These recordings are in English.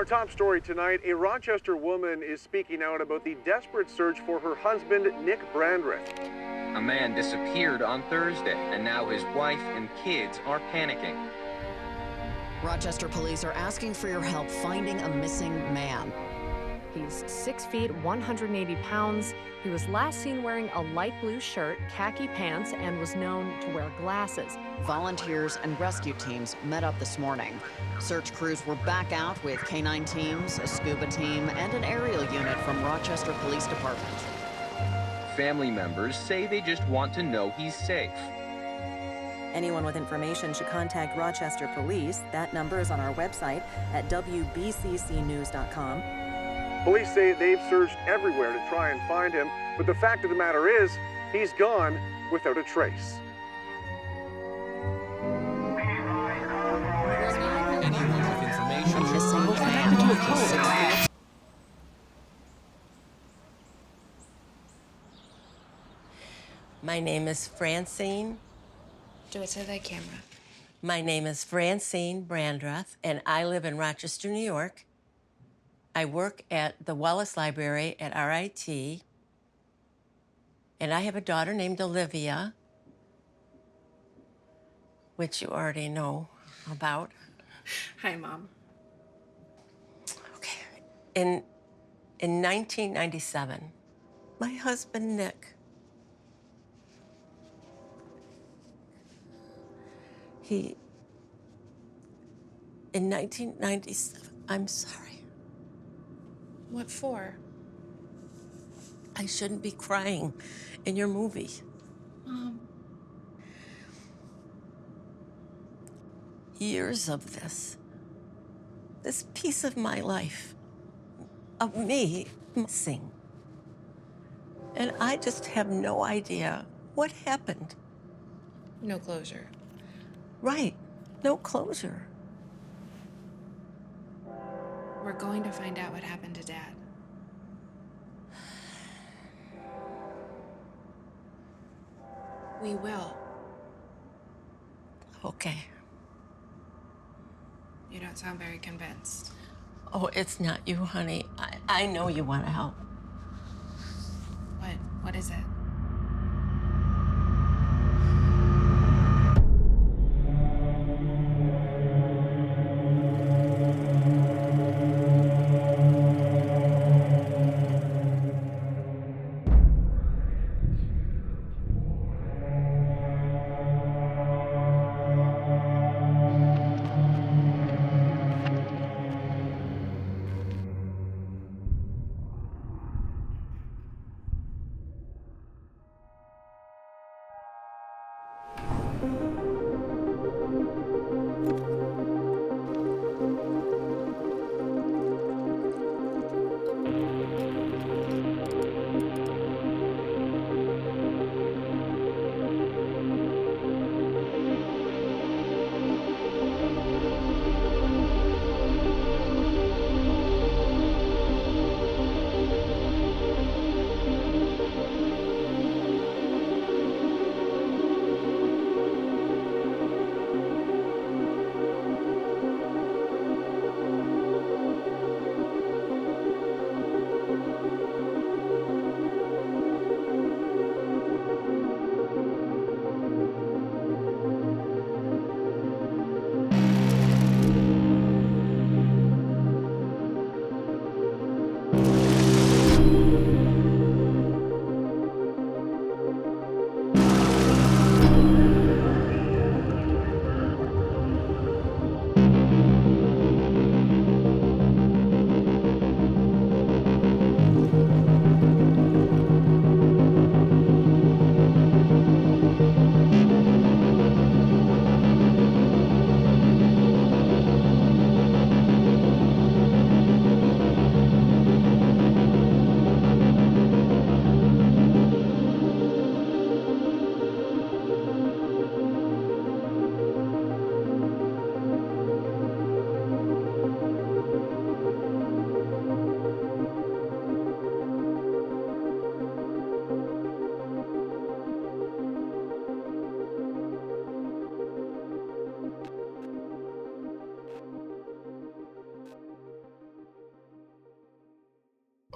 top story tonight, a Rochester woman is speaking out about the desperate search for her husband, Nick Brandreth. A man disappeared on Thursday, and now his wife and kids are panicking. Rochester police are asking for your help finding a missing man. He's 6 feet, 180 pounds. He was last seen wearing a light blue shirt, khaki pants, and was known to wear glasses. Volunteers and rescue teams met up this morning. Search crews were back out with K-9 teams, a scuba team, and an aerial unit from Rochester Police Department. Family members say they just want to know he's safe. Anyone with information should contact Rochester Police. That number is on our website at wbccnews.com. Police say they've searched everywhere to try and find him, but the fact of the matter is, he's gone without a trace. Anyone with information should Missing contact man. My name is Francine. Do it to the camera. My name is Francine Brandreth, and I live in Rochester, New York. I work at the Wallace Library at RIT, and I have a daughter named Olivia, which you already know about. Hi, Mom. Okay. In 1997, my husband, Nick, in 1997, I'm sorry. What for? I shouldn't be crying in your movie. Mom. Years of this piece of my life, of me missing. And I just have no idea what happened. No closure. Right, no closure. We're going to find out what happened to Dad. We will. Okay. You don't sound very convinced. Oh, it's not you, honey. I know you want to help. What is it?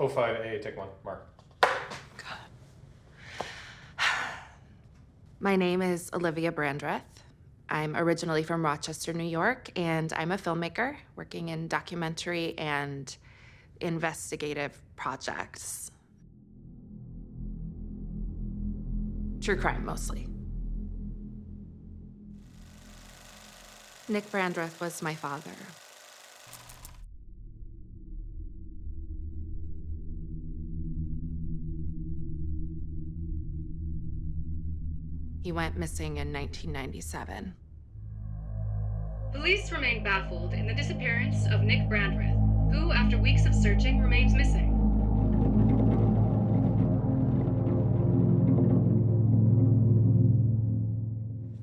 05A, take one, Mark. My name is Olivia Brandreth. I'm originally from Rochester, New York, and I'm a filmmaker working in documentary and investigative projects. True crime, mostly. Nick Brandreth was my father. He went missing in 1997. Police remain baffled in the disappearance of Nick Brandreth, who, after weeks of searching, remains missing.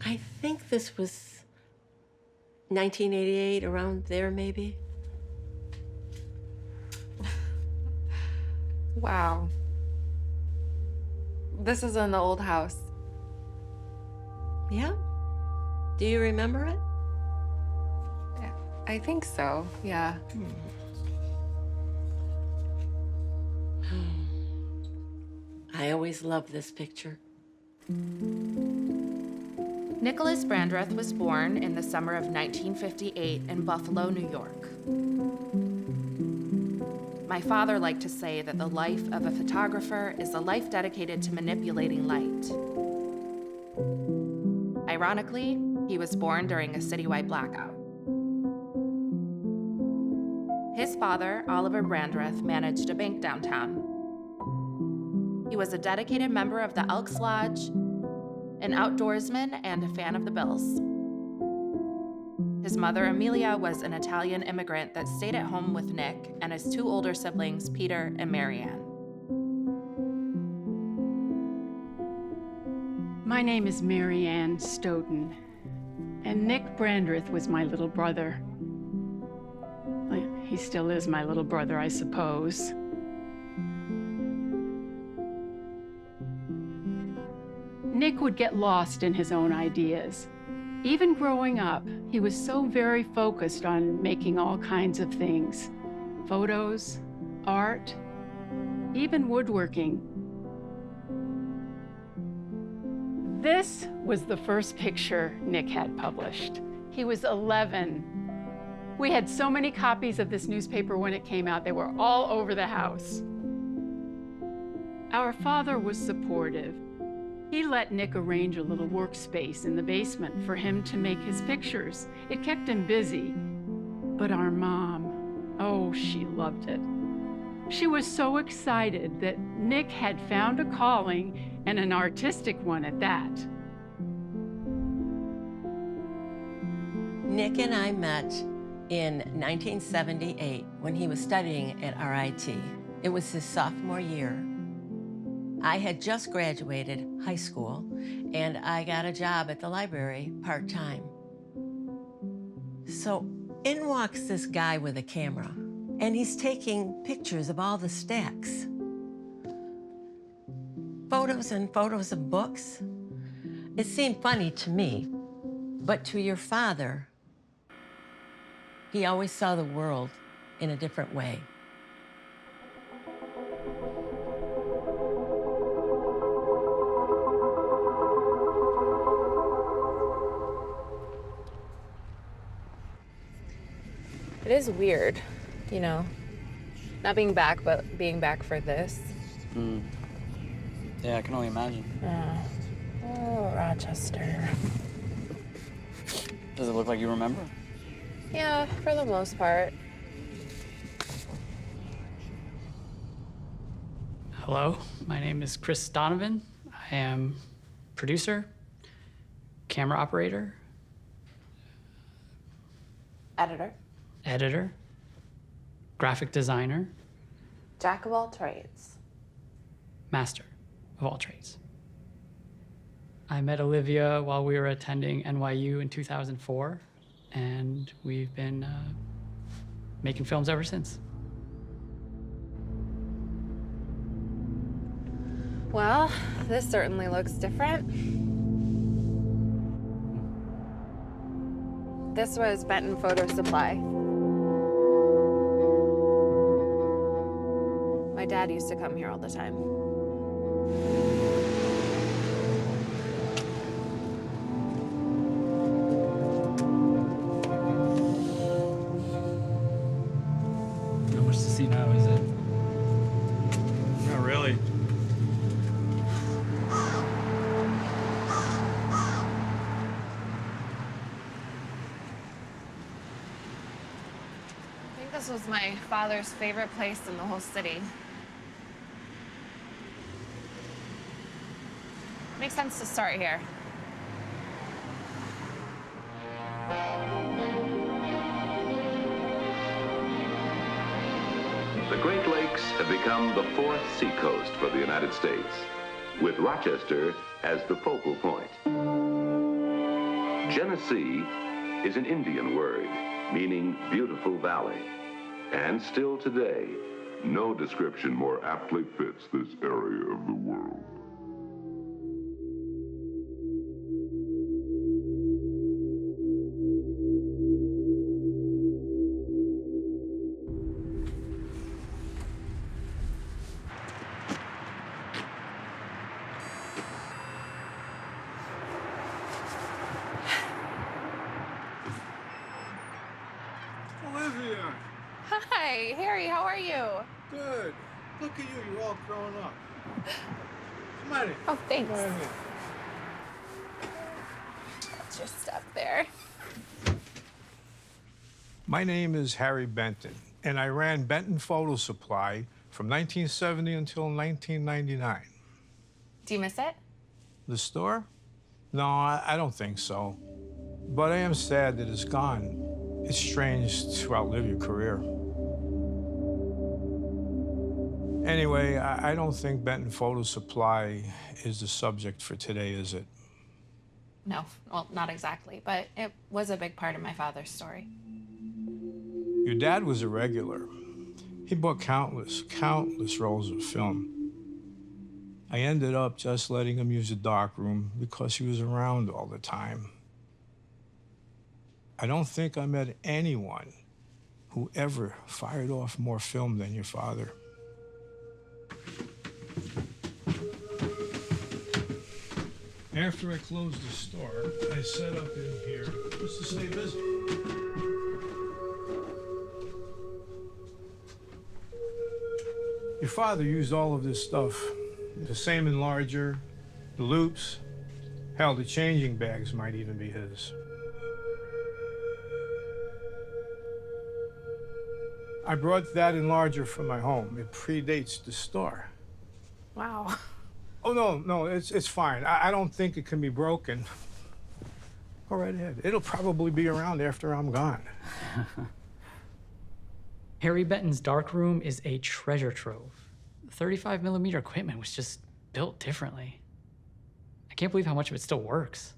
I think this was 1988, around there maybe. Wow. This is in the old house. Yeah? Do you remember it? Yeah, I think so, yeah. I always loved this picture. Nicholas Brandreth was born in the summer of 1958 in Buffalo, New York. My father liked to say that the life of a photographer is a life dedicated to manipulating light. Ironically, he was born during a citywide blackout. His father, Oliver Brandreth, managed a bank downtown. He was a dedicated member of the Elks Lodge, an outdoorsman, and a fan of the Bills. His mother, Amelia, was an Italian immigrant that stayed at home with Nick and his two older siblings, Peter and Marianne. My name is Marianne Stoughton, and Nick Brandreth was my little brother. Well, he still is my little brother, I suppose. Nick would get lost in his own ideas. Even growing up, he was so very focused on making all kinds of things. Photos, art, even woodworking. This was the first picture Nick had published. He was 11. We had so many copies of this newspaper when it came out. They were all over the house. Our father was supportive. He let Nick arrange a little workspace in the basement for him to make his pictures. It kept him busy. But our mom, oh, she loved it. She was so excited that Nick had found a calling, and an artistic one at that. Nick and I met in 1978 when he was studying at RIT. It was his sophomore year. I had just graduated high school, and I got a job at the library part-time. So in walks this guy with a camera, and he's taking pictures of all the stacks. Photos and photos of books. It seemed funny to me, but to your father, he always saw the world in a different way. It is weird, you know, not being back, but being back for this. Yeah, I can only imagine. Oh, Rochester. Does it look like you remember? Yeah, for the most part. Hello, my name is Chris Donovan. I am producer, camera operator, Editor. graphic designer, Jack of all trades. master of all trades. I met Olivia while we were attending NYU in 2004, and we've been making films ever since. Well, this certainly looks different. This was Benton Photo Supply. My dad used to come here all the time. Not much to see now, is it? Not really. I think this was my father's favorite place in the whole city. Makes sense to start here. The Great Lakes have become the fourth seacoast for the United States, with Rochester as the focal point. Genesee is an Indian word meaning beautiful valley. And still today, no description more aptly fits this area of the world. Olivia! Hi, Harry, how are you? Good. Look at you, you're all grown up. Come on in. Oh, thanks. Come on in. That's your step there. My name is Harry Benton, and I ran Benton Photo Supply from 1970 until 1999. Do you miss it? The store? No, I don't think so. But I am sad that it's gone. It's strange to outlive your career. Anyway, I don't think Benton Photo Supply is the subject for today, is it? No, well, not exactly, but it was a big part of my father's story. Your dad was a regular. He bought countless rolls of film. I ended up just letting him use the darkroom because he was around all the time. I don't think I met anyone who ever fired off more film than your father. After I closed the store, I set up in here just to stay busy. Your father used all of this stuff. The same enlarger, the loops, hell, the changing bags might even be his. I brought that enlarger from my home. It predates the store. Wow. Oh, no, it's fine. I don't think it can be broken. Go right ahead. It'll probably be around after I'm gone. Harry Benton's darkroom is a treasure trove. 35mm equipment was just built differently. I can't believe how much of it still works.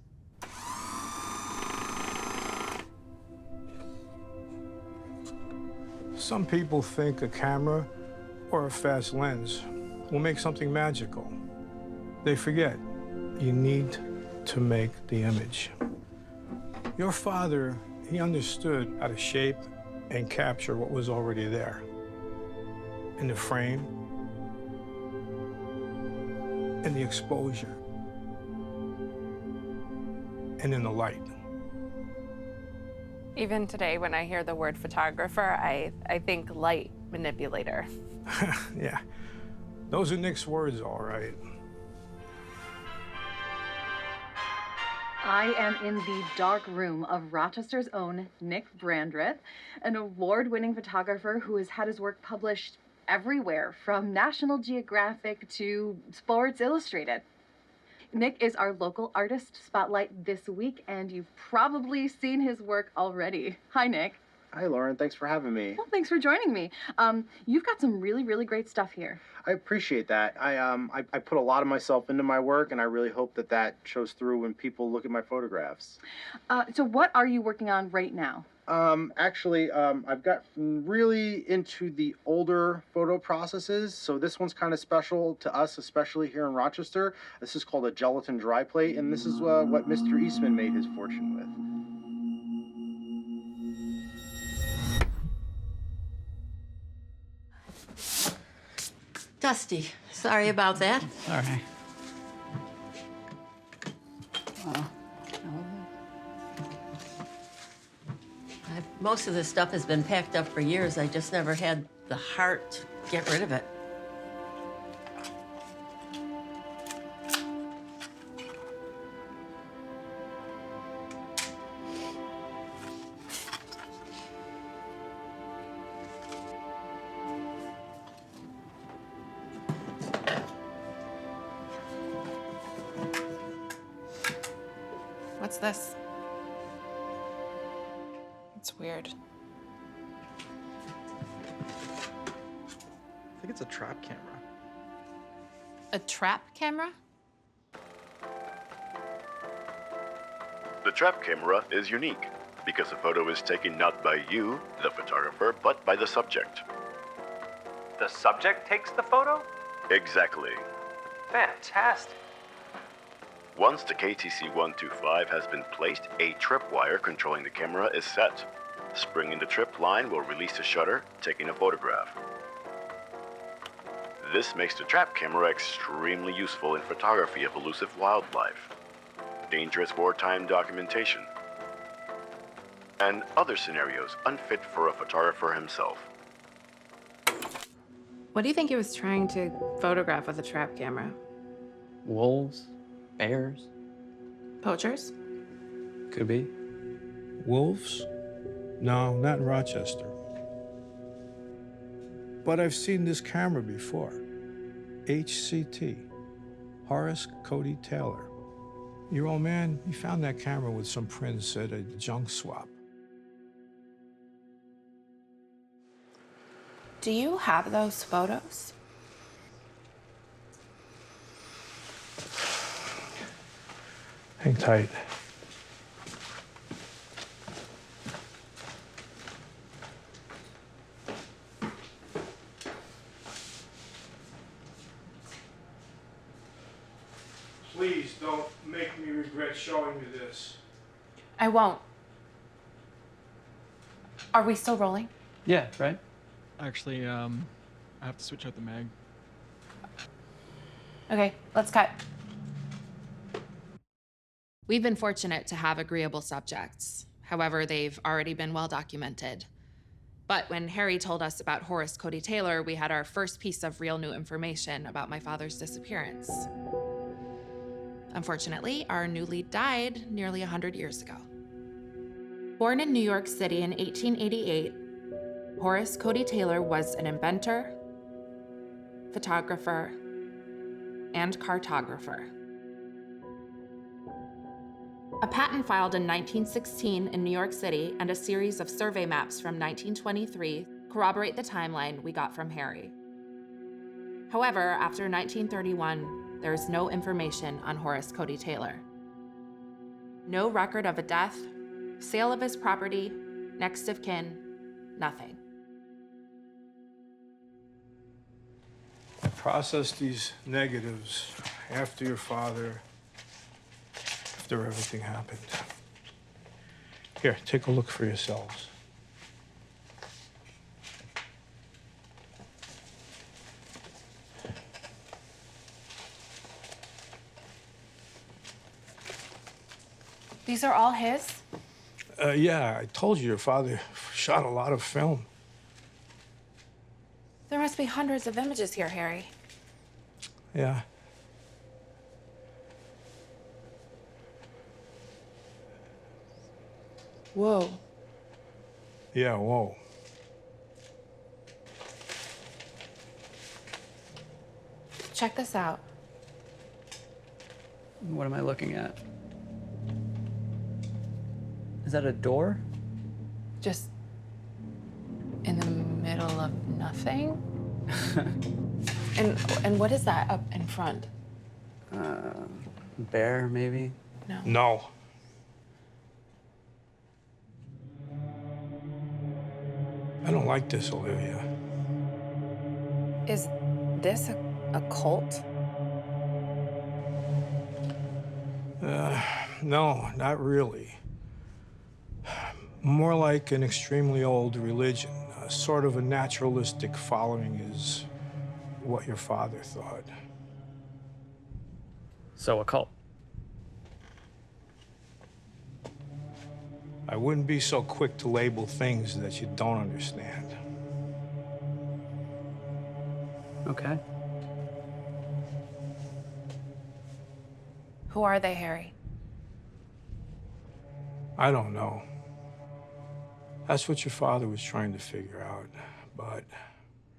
Some people think a camera or a fast lens will make something magical. They forget you need to make the image. Your father, he understood how to shape and capture what was already there. In the frame, in the exposure, and in the light. Even today, when I hear the word photographer, I think light manipulator. Yeah, those are Nick's words, all right. I am in the dark room of Rochester's own Nick Brandreth, an award-winning photographer who has had his work published everywhere, from National Geographic to Sports Illustrated. Nick is our local artist spotlight this week, and you've probably seen his work already. Hi, Nick. Hi, Lauren. Thanks for having me. Well, thanks for joining me. You've got some really, really great stuff here. I appreciate that. I put a lot of myself into my work, and I really hope that shows through when people look at my photographs. So what are you working on right now? Actually, I've got really into the older photo processes, so this one's kind of special to us, especially here in Rochester. This is called a gelatin dry plate, and this is what Mr. Eastman made his fortune with. Dusty, sorry about that. All right. Most of this stuff has been packed up for years. I just never had the heart to get rid of it. What's this? It's weird. I think it's a trap camera. A trap camera? The trap camera is unique because the photo is taken not by you, the photographer, but by the subject. The subject takes the photo? Exactly. Fantastic. Once the KTC-125 has been placed, a tripwire controlling the camera is set. Spring in the trip line will release the shutter, taking a photograph. This makes the trap camera extremely useful in photography of elusive wildlife, dangerous wartime documentation, and other scenarios unfit for a photographer himself. What do you think he was trying to photograph with a trap camera? Wolves? Bears? Poachers? Could be. Wolves? No, not in Rochester. But I've seen this camera before. HCT, Horace Cody Taylor. Your old man, he found that camera with some prints at a junk swap. Do you have those photos? Hang tight. Please don't make me regret showing you this. I won't. Are we still rolling? Yeah, right? Actually, I have to switch out the mag. Okay, let's cut. We've been fortunate to have agreeable subjects. However, they've already been well documented. But when Harry told us about Horace Cody Taylor, we had our first piece of real new information about my father's disappearance. Unfortunately, our new lead died nearly 100 years ago. Born in New York City in 1888, Horace Cody Taylor was an inventor, photographer, and cartographer. A patent filed in 1916 in New York City and a series of survey maps from 1923 corroborate the timeline we got from Harry. However, after 1931, there is no information on Horace Cody Taylor. No record of a death, sale of his property, next of kin, nothing. I processed these negatives after your father, after everything happened. Here, take a look for yourselves. These are all his? Yeah, I told you your father shot a lot of film. There must be hundreds of images here, Harry. Yeah. Whoa. Yeah, whoa. Check this out. What am I looking at? Is that a door? Just in the middle of nothing? And what is that up in front? Bear, maybe? No. No. I don't like this, Olivia. Is this a cult? No, not really. More like an extremely old religion, sort of a naturalistic following is what your father thought. So a cult. I wouldn't be so quick to label things that you don't understand. Okay. Who are they, Harry? I don't know. That's what your father was trying to figure out, but...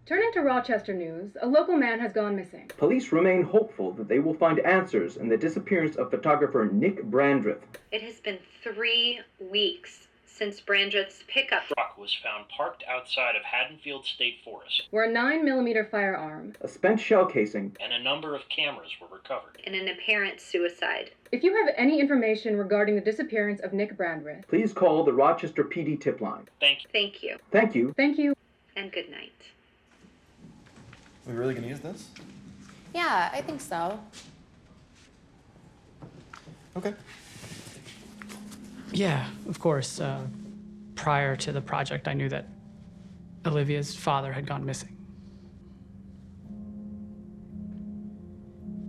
Turning to Rochester news, a local man has gone missing. Police remain hopeful that they will find answers in the disappearance of photographer Nick Brandreth. It has been 3 weeks since Brandreth's pickup truck was found parked outside of Haddonfield State Forest, where a 9mm firearm, a spent shell casing, and a number of cameras were recovered. in an apparent suicide. If you have any information regarding the disappearance of Nick Brandreth, please call the Rochester PD tip line. Thank you. Thank you. Thank you. Thank you. And good night. Are we really gonna use this? Yeah, I think so. Okay. Yeah, of course. Prior to the project, I knew that Olivia's father had gone missing.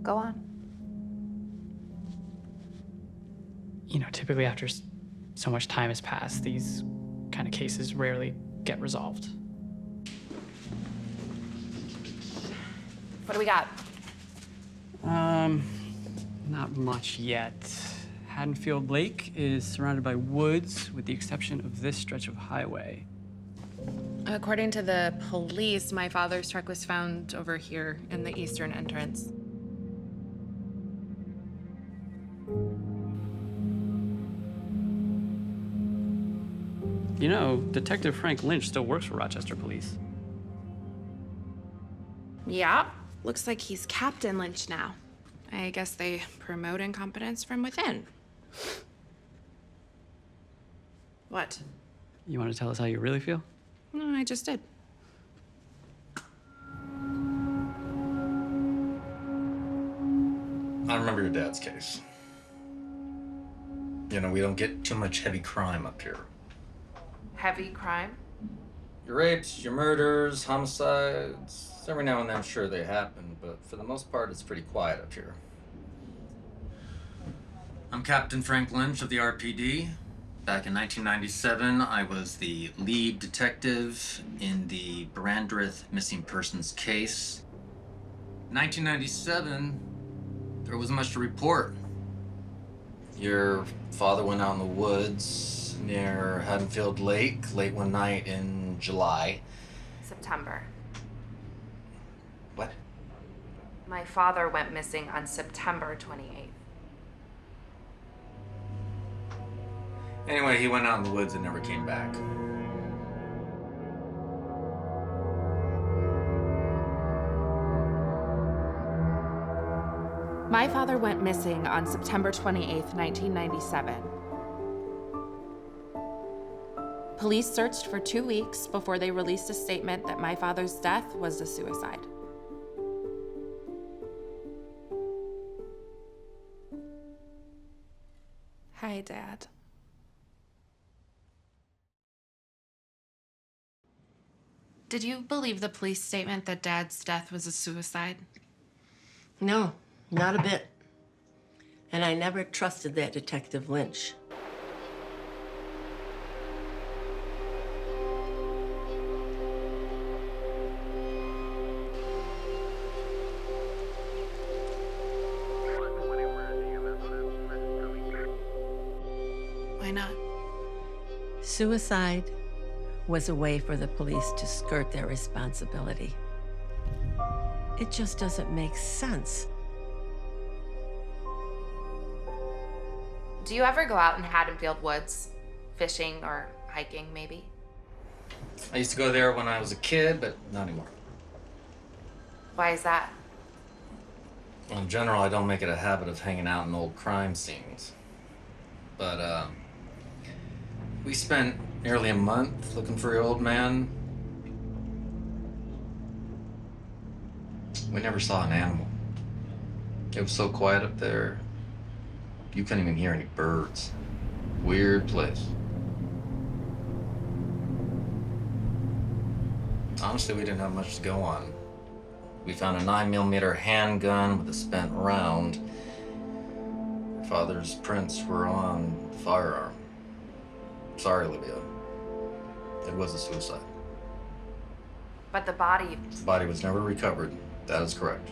Go on. You know, typically after so much time has passed, these kind of cases rarely get resolved. What do we got? Not much yet. Haddonfield Lake is surrounded by woods with the exception of this stretch of highway. According to the police, my father's truck was found over here in the eastern entrance. You know, Detective Frank Lynch still works for Rochester Police. Yeah, looks like he's Captain Lynch now. I guess they promote incompetence from within. What? You want to tell us how you really feel? No, I just did. I remember your dad's case. You know, we don't get too much heavy crime up here. Heavy crime? Your rapes, your murders, homicides, every now and then, sure, they happen, but for the most part, it's pretty quiet up here. I'm Captain Frank Lynch of the RPD. Back in 1997, I was the lead detective in the Brandreth missing persons case. In 1997, there wasn't much to report. Your father went out in the woods near Haddonfield Lake late one night in July. September. What? My father went missing on September 28th. Anyway, he went out in the woods and never came back. My father went missing on September 28th, 1997. Police searched for 2 weeks before they released a statement that my father's death was a suicide. Hi, Dad. Did you believe the police statement that Dad's death was a suicide? No, not a bit. And I never trusted that Detective Lynch. Why not? Suicide was a way for the police to skirt their responsibility. It just doesn't make sense. Do you ever go out in Haddonfield Woods? Fishing or hiking, maybe? I used to go there when I was a kid, but not anymore. Why is that? Well, in general, I don't make it a habit of hanging out in old crime scenes. But, we spent nearly a month looking for your old man. We never saw an animal. It was so quiet up there, you couldn't even hear any birds. Weird place. Honestly, we didn't have much to go on. We found a 9mm handgun with a spent round. Your father's prints were on the firearm. Sorry, Olivia. It was a suicide. But the body, The body was never recovered. That is correct.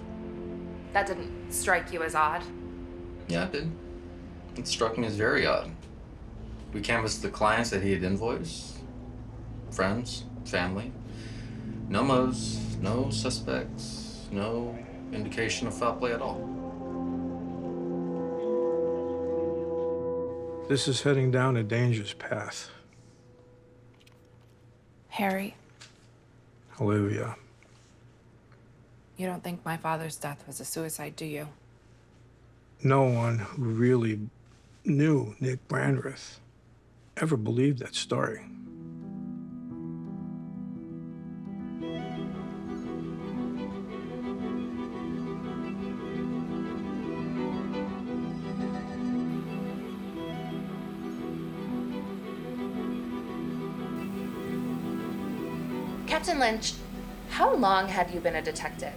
that didn't strike you as odd. Yeah, it did. It struck me as very odd. We canvassed the clients that he had invoiced, friends, family. No motives, no suspects, no indication of foul play at all. This is heading down a dangerous path. Harry, Olivia, you don't think my father's death was a suicide, do you? no one who really knew Nick Brandreth ever believed that story. Captain Lynch, how long had you been a detective?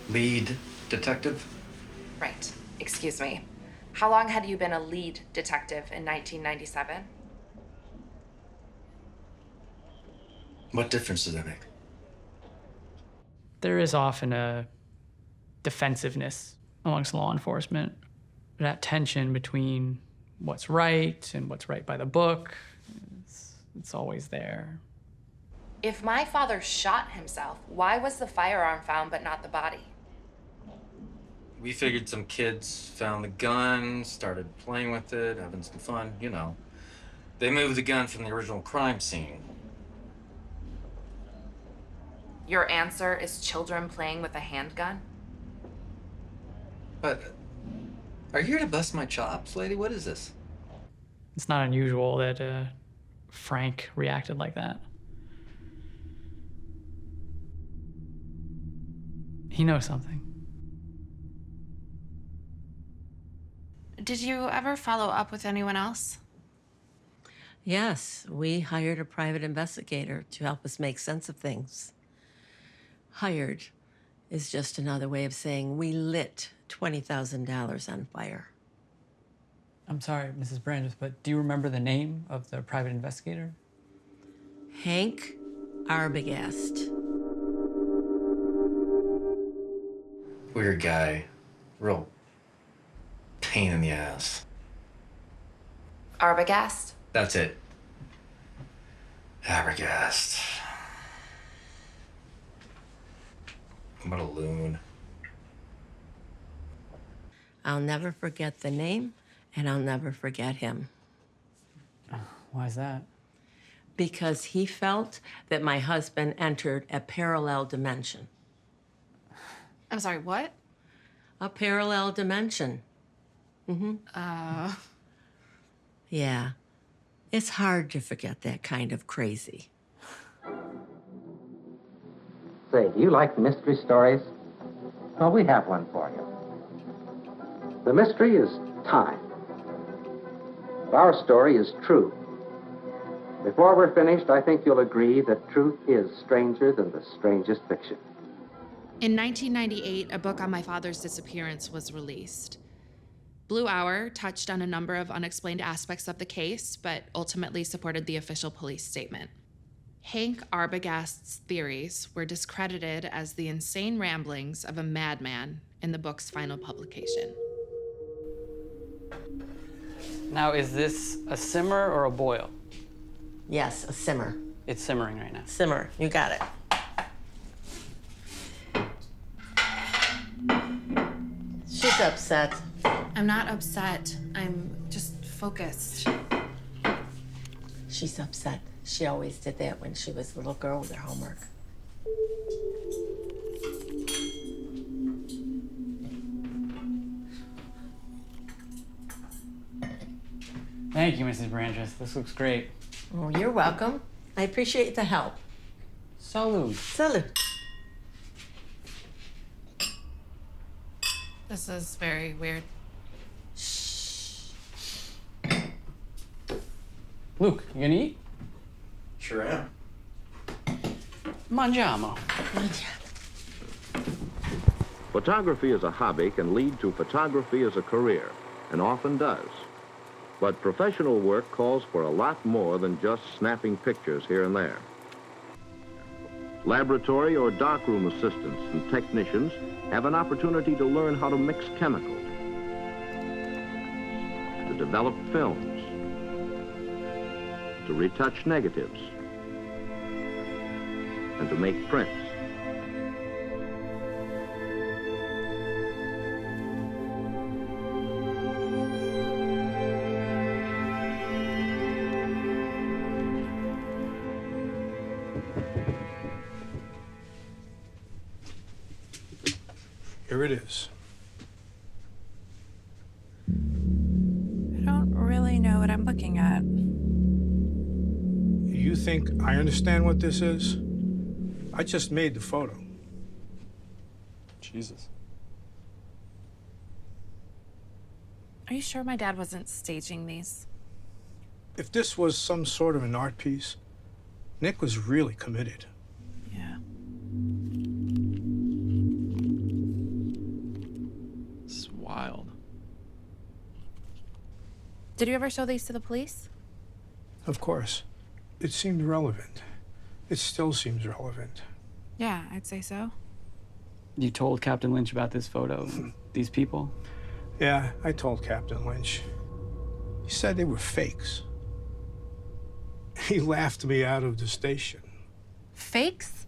Lead detective? Right, excuse me. How long had you been a lead detective in 1997? What difference does that make? There is often a defensiveness amongst law enforcement, that tension between what's right and what's right by the book. It's always there. If my father shot himself, why was the firearm found but not the body? We figured some kids found the gun, started playing with it, having some fun, you know. They moved the gun from the original crime scene. Your answer is children playing with a handgun? But are you here to bust my chops, lady? What is this? It's not unusual that Frank reacted like that. He knows something. Did you ever follow up with anyone else? Yes, we hired a private investigator to help us make sense of things. Hired is just another way of saying we lit $20,000 on fire. I'm sorry, Mrs. Brandreth, but do you remember the name of the private investigator? Hank Arbogast. Weird guy. Real pain in the ass. Arbogast? That's it. Arbogast. What a loon. I'll never forget the name, and I'll never forget him. Why is that? Because he felt that my husband entered a parallel dimension. I'm sorry, what? A parallel dimension. Yeah. It's hard to forget that kind of crazy. Say, do you like mystery stories? Well, we have one for you. The mystery is time. Our story is true. Before we're finished, I think you'll agree that truth is stranger than the strangest fiction. In 1998, a book on my father's disappearance was released. Blue Hour touched on a number of unexplained aspects of the case, but ultimately supported the official police statement. Hank Arbogast's theories were discredited as the insane ramblings of a madman in the book's final publication. Now, is this a simmer or a boil? Yes, a simmer. It's simmering right now. Simmer, you got it. She's upset. I'm not upset. I'm just focused. She's upset. She always did that when she was a little girl with her homework. Thank you, Mrs. Brandreth. This looks great. Oh, you're welcome. I appreciate the help. Salud. Salud. This is very weird. Luke, you gonna eat? Sure am. Mangiamo. Photography as a hobby can lead to photography as a career, and often does. But professional work calls for a lot more than just snapping pictures here and there. Laboratory or darkroom assistants and technicians have an opportunity to learn how to mix chemicals, to develop films, to retouch negatives, and to make prints. Here it is. I don't really know what I'm looking at. You think I understand what this is? I just made the photo. Jesus. Are you sure my dad wasn't staging these? If this was some sort of an art piece, Nick was really committed. Yeah. It's wild. Did you ever show these to the police? Of course. It seemed relevant. It still seems relevant. Yeah, I'd say so. You told Captain Lynch about this photo, these people? Yeah, I told Captain Lynch. He said they were fakes. He laughed me out of the station. Fakes?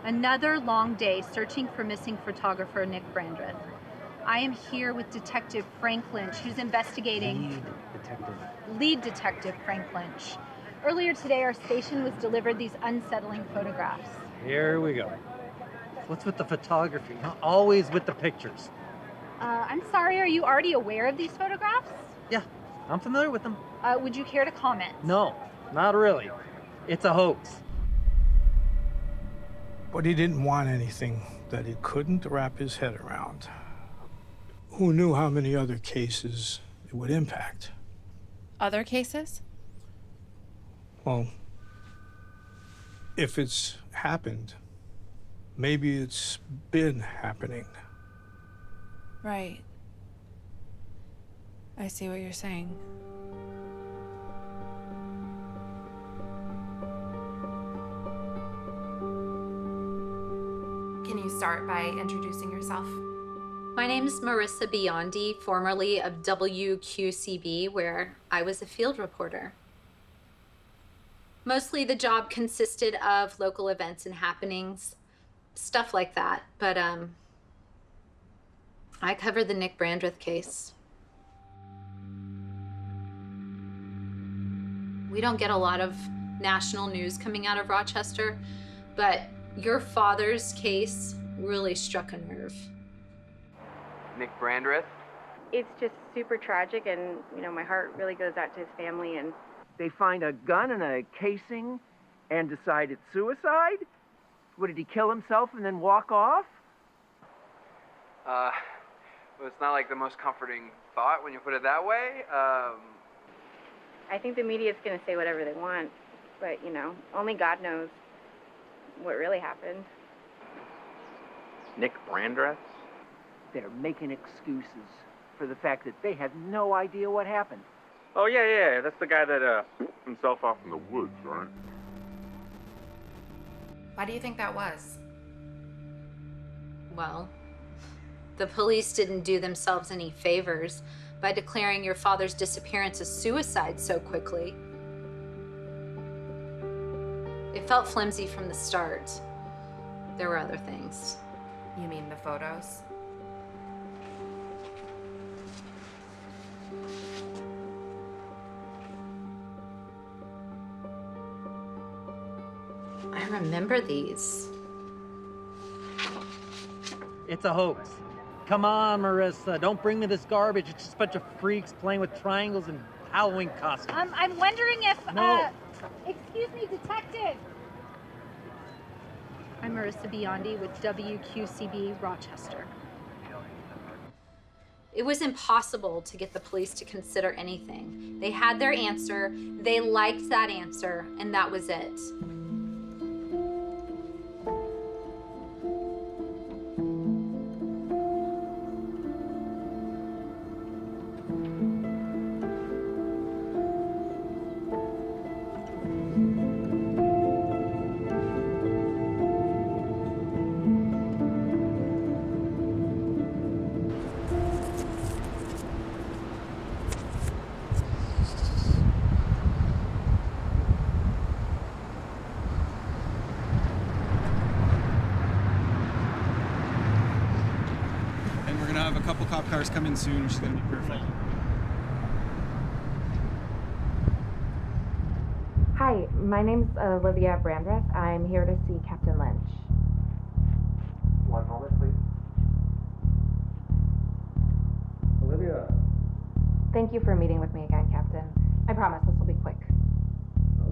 Another long day searching for missing photographer Nick Brandreth. I am here with Detective Frank Lynch, who's investigating... Lead Detective Frank Lynch. Earlier today, our station was delivered these unsettling photographs. Here we go. What's with the photography? Always with the pictures. I'm sorry, are you already aware of these photographs? Yeah, I'm familiar with them. Would you care to comment? No, not really. It's a hoax. But he didn't want anything that he couldn't wrap his head around. Who knew how many other cases it would impact? Other cases? Well, if it's happened, maybe it's been happening. Right. I see what you're saying. Can you start by introducing yourself? My name is Marissa Biondi, formerly of WQCB, where I was a field reporter. Mostly the job consisted of local events and happenings, stuff like that, but I covered the Nick Brandreth case. We don't get a lot of national news coming out of Rochester, but your father's case really struck a nerve. Nick Brandreth? It's just super tragic, and, you know, my heart really goes out to his family. And they find a gun and a casing and decide it's suicide? What, did he kill himself and then walk off? Well, it's not like the most comforting thought when you put it that way. I think the media's going to say whatever they want, but, you know, only God knows what really happened. Nick Brandreth? They're making excuses for the fact that they have no idea what happened. Oh, yeah. That's the guy that himself off in the woods, right? Why do you think that was? Well, the police didn't do themselves any favors by declaring your father's disappearance a suicide so quickly. It felt flimsy from the start. There were other things. You mean the photos? I remember these. It's a hoax. Come on, Marissa. Don't bring me this garbage. It's just a bunch of freaks playing with triangles and Halloween costumes. I'm wondering if, No. Excuse me, detective. I'm Marissa Biondi with WQCB Rochester. It was impossible to get the police to consider anything. They had their answer, they liked that answer, and that was it. car's coming soon. She's gonna be perfect. Hi, my name's Olivia Brandreth. I'm here to see Captain Lynch. One moment, please. Olivia. Thank you for meeting with me again, Captain. I promise this will be quick.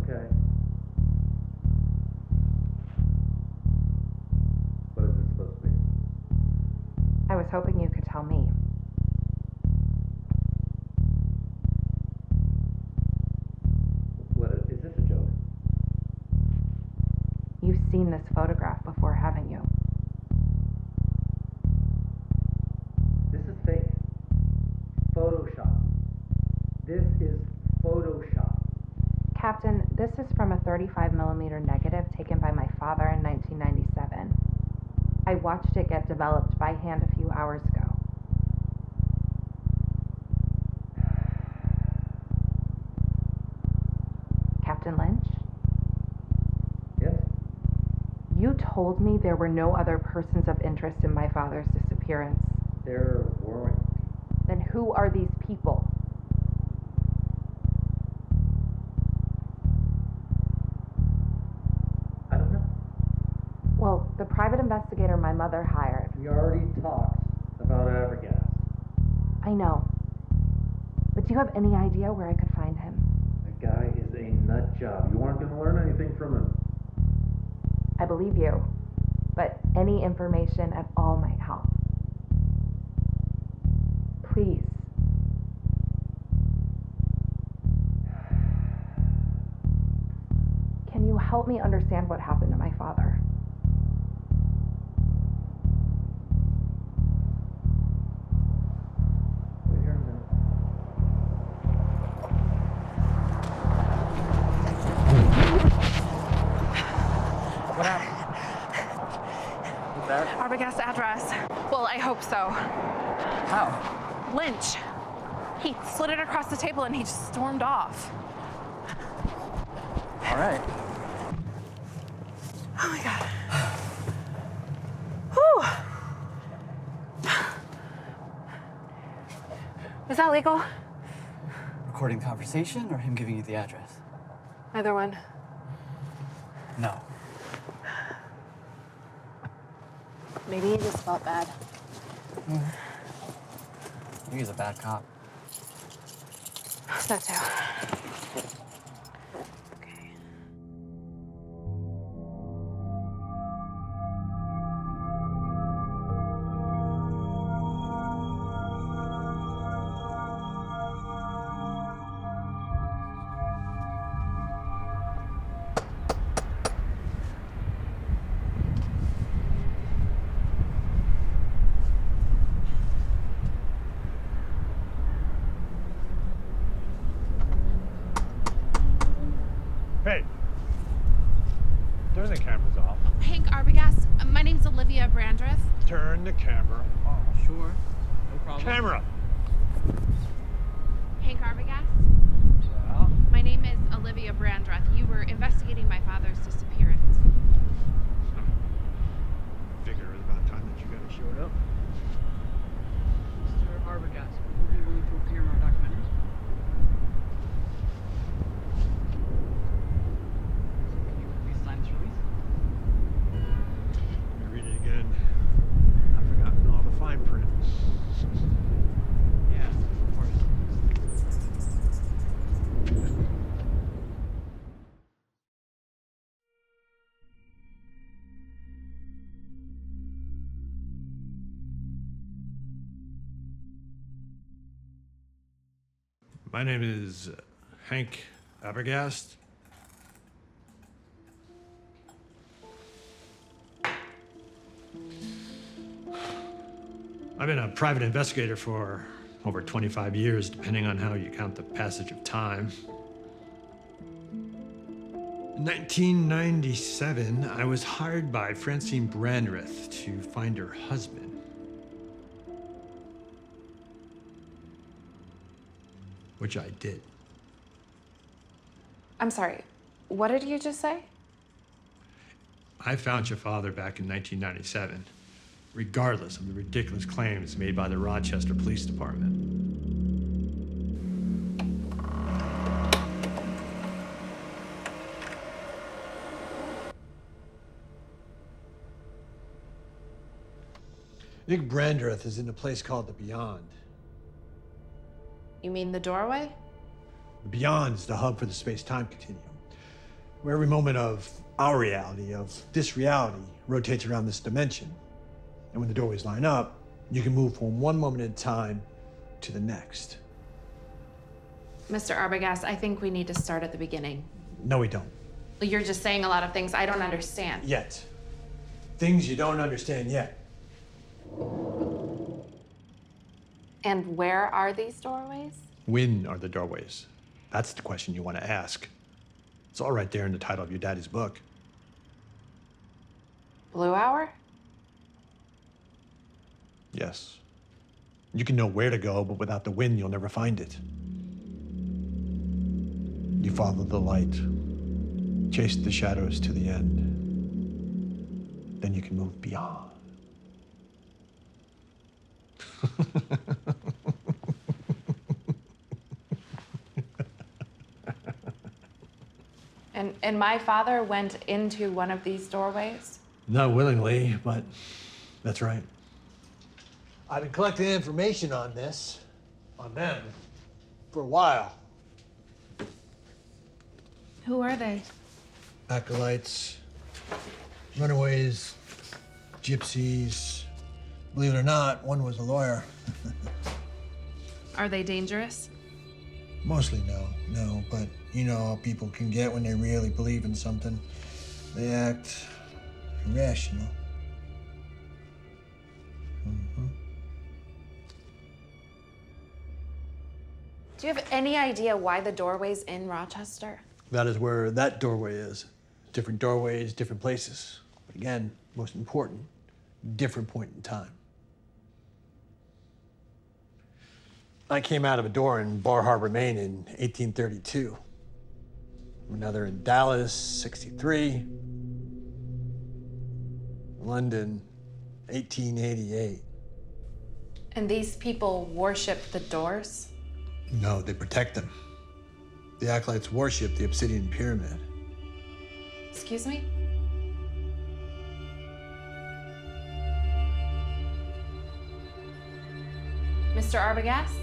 Okay. What is this supposed to be? I was hoping you could tell me. What is this a joke? You've seen this photograph before, haven't you? This is fake. Photoshop. This is Photoshop. Captain, this is from a 35mm negative taken by my father in 1997. I watched it get developed by hand a few hours ago. Captain Lynch? Yes? You told me there were no other persons of interest in my father's disappearance. There weren't. Then who are these people? I don't know. Well, the private investigator my mother hired. We already talked about Abergast. I know. But do you have any idea where I could find him? The guy is a nut job. You aren't going to learn anything from him. I believe you. But any information at all might help. Please. Can you help me understand what happened to my father? Wait here a minute. What happened? What's that? Arbogast address. Well, I hope so. How? Lynch. He slid it across the table and he just stormed off. All right. Oh my God. Whew. Is that legal? Recording the conversation or him giving you the address? Either one. No. Maybe he just felt bad. Maybe he's a bad cop. That too. Hey. Turn the cameras off. Hank Arbogast, my name's Olivia Brandreth. Turn the camera off. Sure. No problem. Camera! Hank Arbogast? Yeah? My name is Olivia Brandreth. You were investigating my father's disappearance. Figure it was about time that you guys showed up. Mr. Arbogast, would you be willing to appear in our documentary? Can you please sign this release? Let me read it again. I've forgotten all the fine print. Yes, of course. My name is Hank Abergast. I've been a private investigator for over 25 years, depending on how you count the passage of time. In 1997, I was hired by Francine Brandreth to find her husband. Which I did. I'm sorry, what did you just say? I found your father back in 1997. regardless of the ridiculous claims made by the Rochester Police Department. Nick Brandreth is in a place called the Beyond. You mean the doorway? The Beyond is the hub for the space-time continuum, where every moment of our reality, of this reality, rotates around this dimension. And when the doorways line up, you can move from one moment at a time to the next. Mr. Arbogast, I think we need to start at the beginning. No, we don't. You're just saying a lot of things I don't understand. Yet. Things you don't understand yet. And where are these doorways? When are the doorways? That's the question you want to ask. It's all right there in the title of your daddy's book. Blue Hour? Yes. You can know where to go, but without the wind, you'll never find it. You follow the light, chase the shadows to the end. Then you can move beyond. And my father went into one of these doorways? Not willingly, but that's right. I've been collecting information on this, on them, for a while. Who are they? Acolytes, runaways, gypsies. Believe it or not, one was a lawyer. Are they dangerous? Mostly no, but you know how people can get when they really believe in something. They act irrational. Do you have any idea why the doorway's in Rochester? That is where that doorway is. Different doorways, different places. But again, most important, different point in time. I came out of a door in Bar Harbor, Maine in 1832. Another in Dallas, 63. London, 1888. And these people worship the doors? No, they protect them. The acolytes worship the obsidian pyramid. Excuse me? Mr. Arbogast?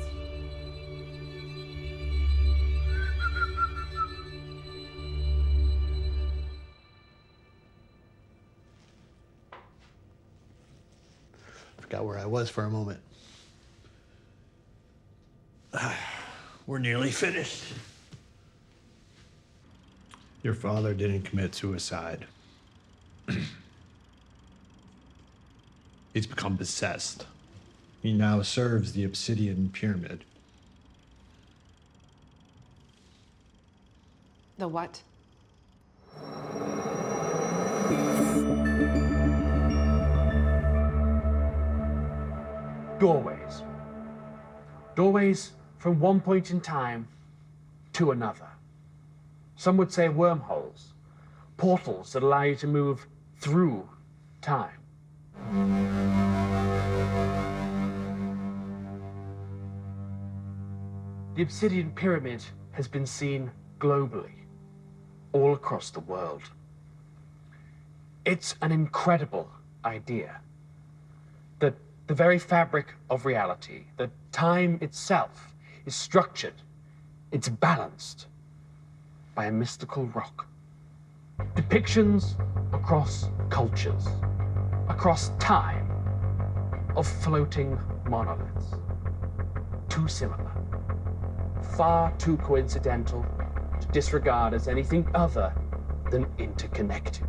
Forgot where I was for a moment. We're nearly finished. Your father didn't commit suicide. He's become possessed. He now serves the obsidian pyramid. The what? Doorways. Doorways from one point in time to another. Some would say wormholes, portals that allow you to move through time. The obsidian pyramid has been seen globally, all across the world. It's an incredible idea that the very fabric of reality, that time itself is structured, it's balanced by a mystical rock. Depictions across cultures, across time, of floating monoliths. Too similar, far too coincidental to disregard as anything other than interconnected.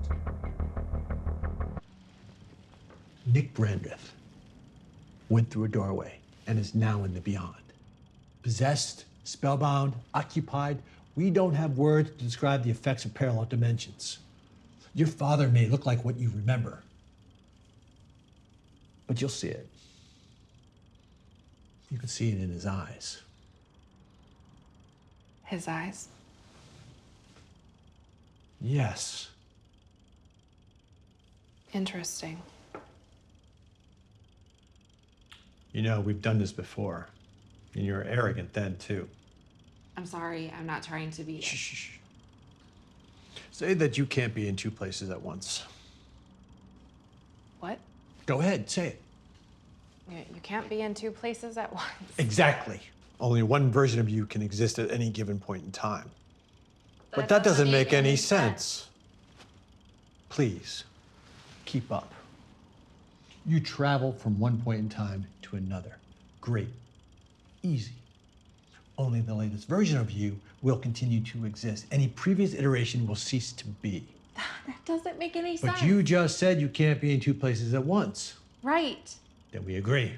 Nick Brandreth went through a doorway and is now in the beyond. Possessed, spellbound, occupied, we don't have words to describe the effects of parallel dimensions. Your father may look like what you remember, but you'll see it. You can see it in his eyes. His eyes? Yes. Interesting. You know, we've done this before. And you were arrogant then, too. I'm sorry, I'm not trying to be. Shh. Say that you can't be in two places at once. What? Go ahead, say it. You can't be in two places at once. Exactly. Only one version of you can exist at any given point in time. But that doesn't make any sense. Please, keep up. You travel from one point in time to another. Great. Easy. Only the latest version of you will continue to exist. Any previous iteration will cease to be. That doesn't make any sense. But you just said you can't be in two places at once. Right. Then we agree.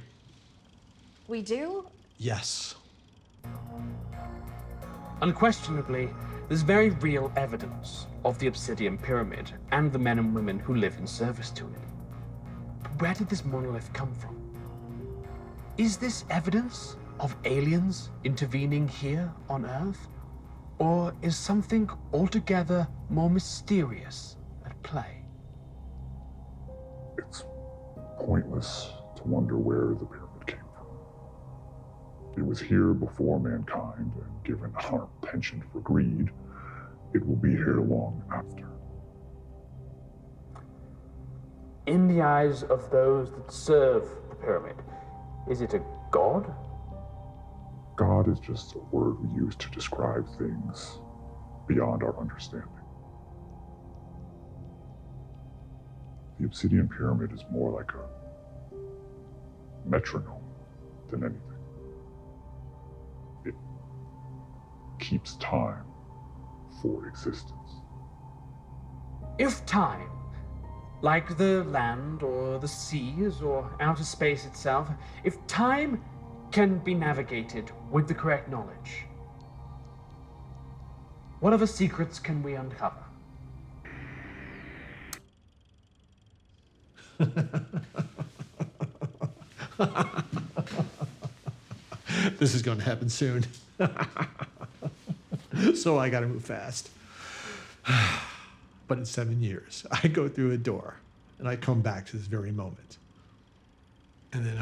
We do? Yes. Unquestionably, there's very real evidence of the Obsidian Pyramid and the men and women who live in service to it. But where did this monolith come from? Is this evidence of aliens intervening here on Earth? Or is something altogether more mysterious at play? It's pointless to wonder where the pyramid came from. It was here before mankind, and given our penchant for greed, it will be here long after. In the eyes of those that serve the pyramid, is it a god? God is just a word we use to describe things beyond our understanding. The Obsidian Pyramid is more like a metronome than anything. It keeps time for existence. If time, like the land or the seas or outer space itself, if time can be navigated with the correct knowledge, what other secrets can we uncover? This is going to happen soon. So I got to move fast. But in 7 years, I go through a door and I come back to this very moment. And then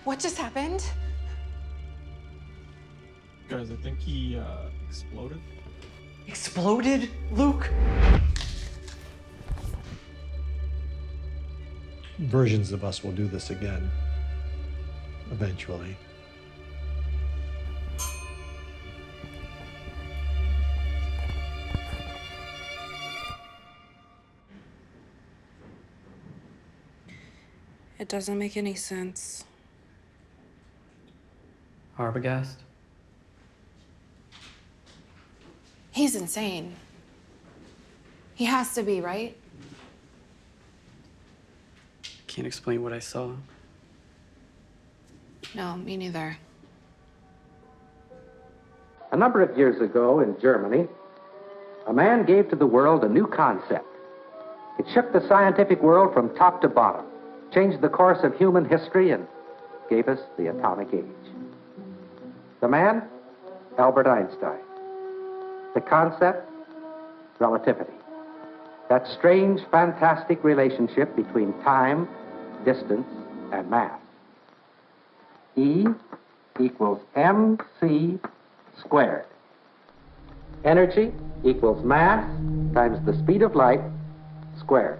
What just happened? Guys, I think he exploded. Exploded, Luke? versions of us will do this again. Eventually. It doesn't make any sense. Arbogast? He's insane. He has to be, right? Can't explain what I saw. No, me neither. A number of years ago in Germany, a man gave to the world a new concept. It shook the scientific world from top to bottom, changed the course of human history, and gave us the atomic age. The man, Albert Einstein. The concept, relativity. That strange, fantastic relationship between time, distance, and mass. E equals mc squared. Energy equals mass times the speed of light squared.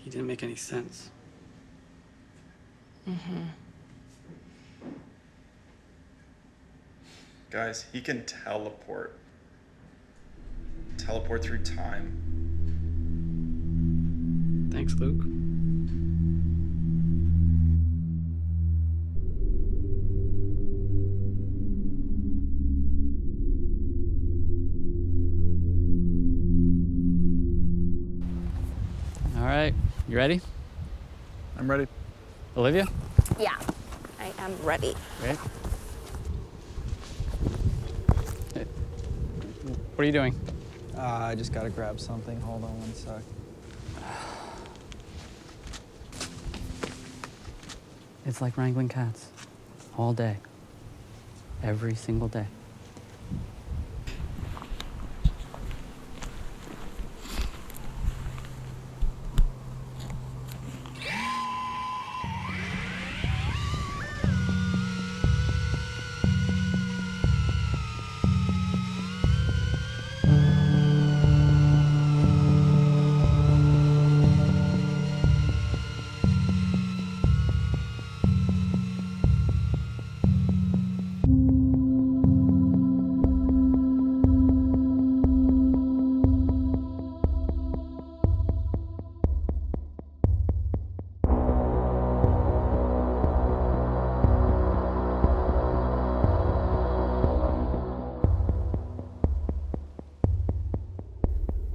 He didn't make any sense. Mm-hmm. Guys, he can teleport. Teleport through time. Thanks, Luke. All right, you ready? I'm ready. Olivia? Yeah, I am ready. Ready? Hey, what are you doing? I just gotta grab something. Hold on one sec. It's like wrangling cats. All day. Every single day.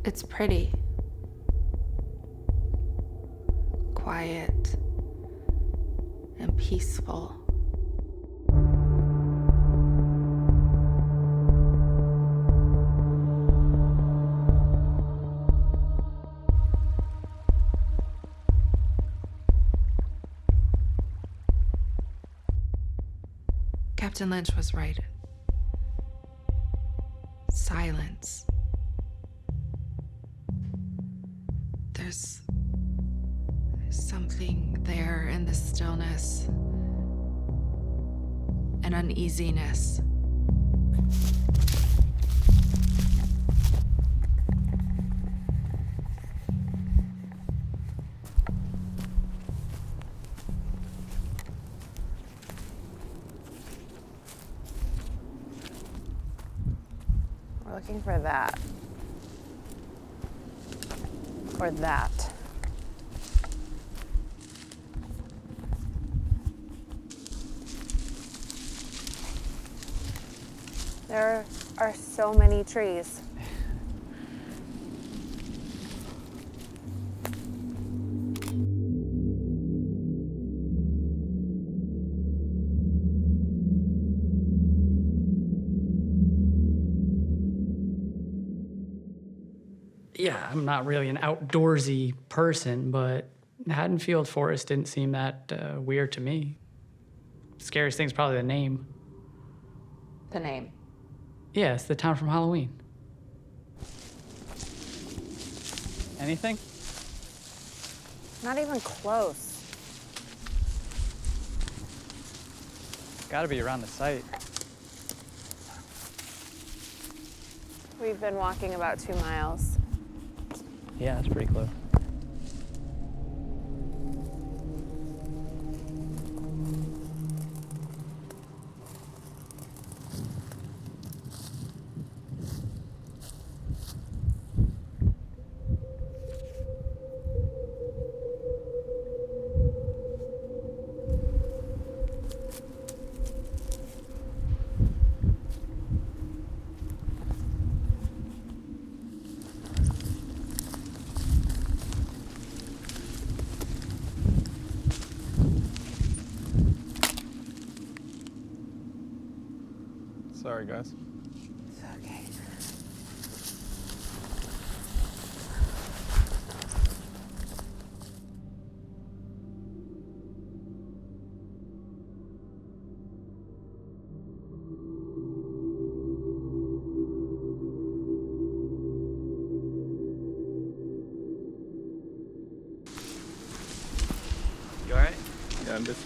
It's pretty. Quiet and peaceful. Captain Lynch was right. Silence. There's something there in the stillness. An uneasiness. We're looking for that. Or that. There are so many trees. Yeah, I'm not really an outdoorsy person, but Haddonfield Forest didn't seem that weird to me. Scariest thing's probably the name. The name. Yeah, it's the town from Halloween. Anything? Not even close. Gotta be around the site. We've been walking about 2 miles. Yeah, that's pretty close. Sorry, guys. It's okay. You all right? Yeah, I'm just.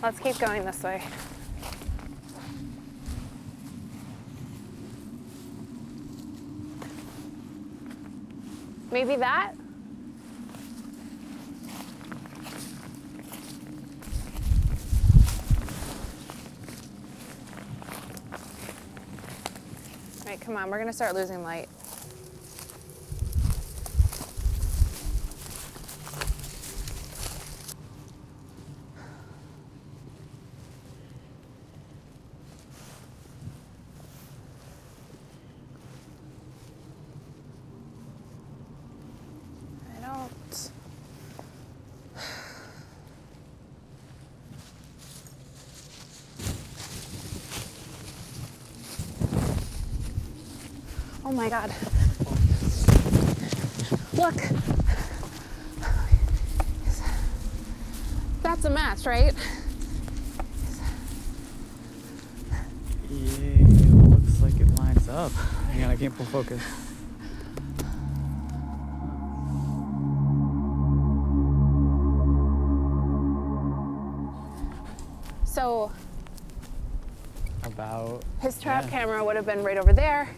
Let's keep going this way. Maybe that? All right, come on, we're gonna start losing light. Oh my God. Look. That's a match, right? Yeah, it looks like it lines up. Hang on, I can't pull focus. So About his trap camera would have been right over there.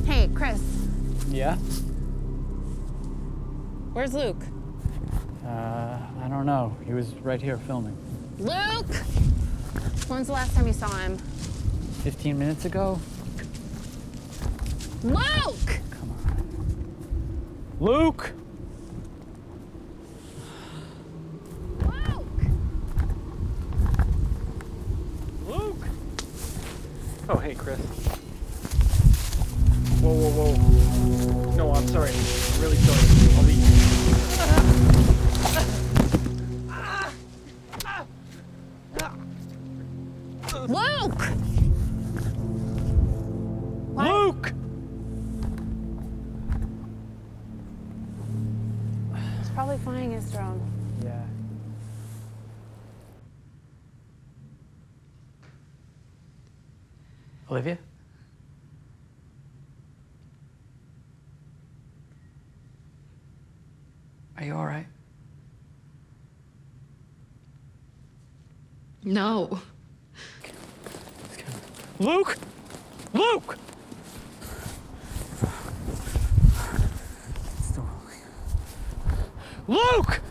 Hey, Chris. Yeah? Where's Luke? I don't know. He was right here filming. Luke! When's the last time you saw him? 15 minutes ago? Luke! Luke! Luke! Oh, hey, Chris. Whoa, whoa, whoa. No, I'm sorry. I'm really sorry. I'll leave. Luke! Luke! He's probably flying his drone. Yeah. Olivia? Are you all right? No. Luke! Luke! Luke!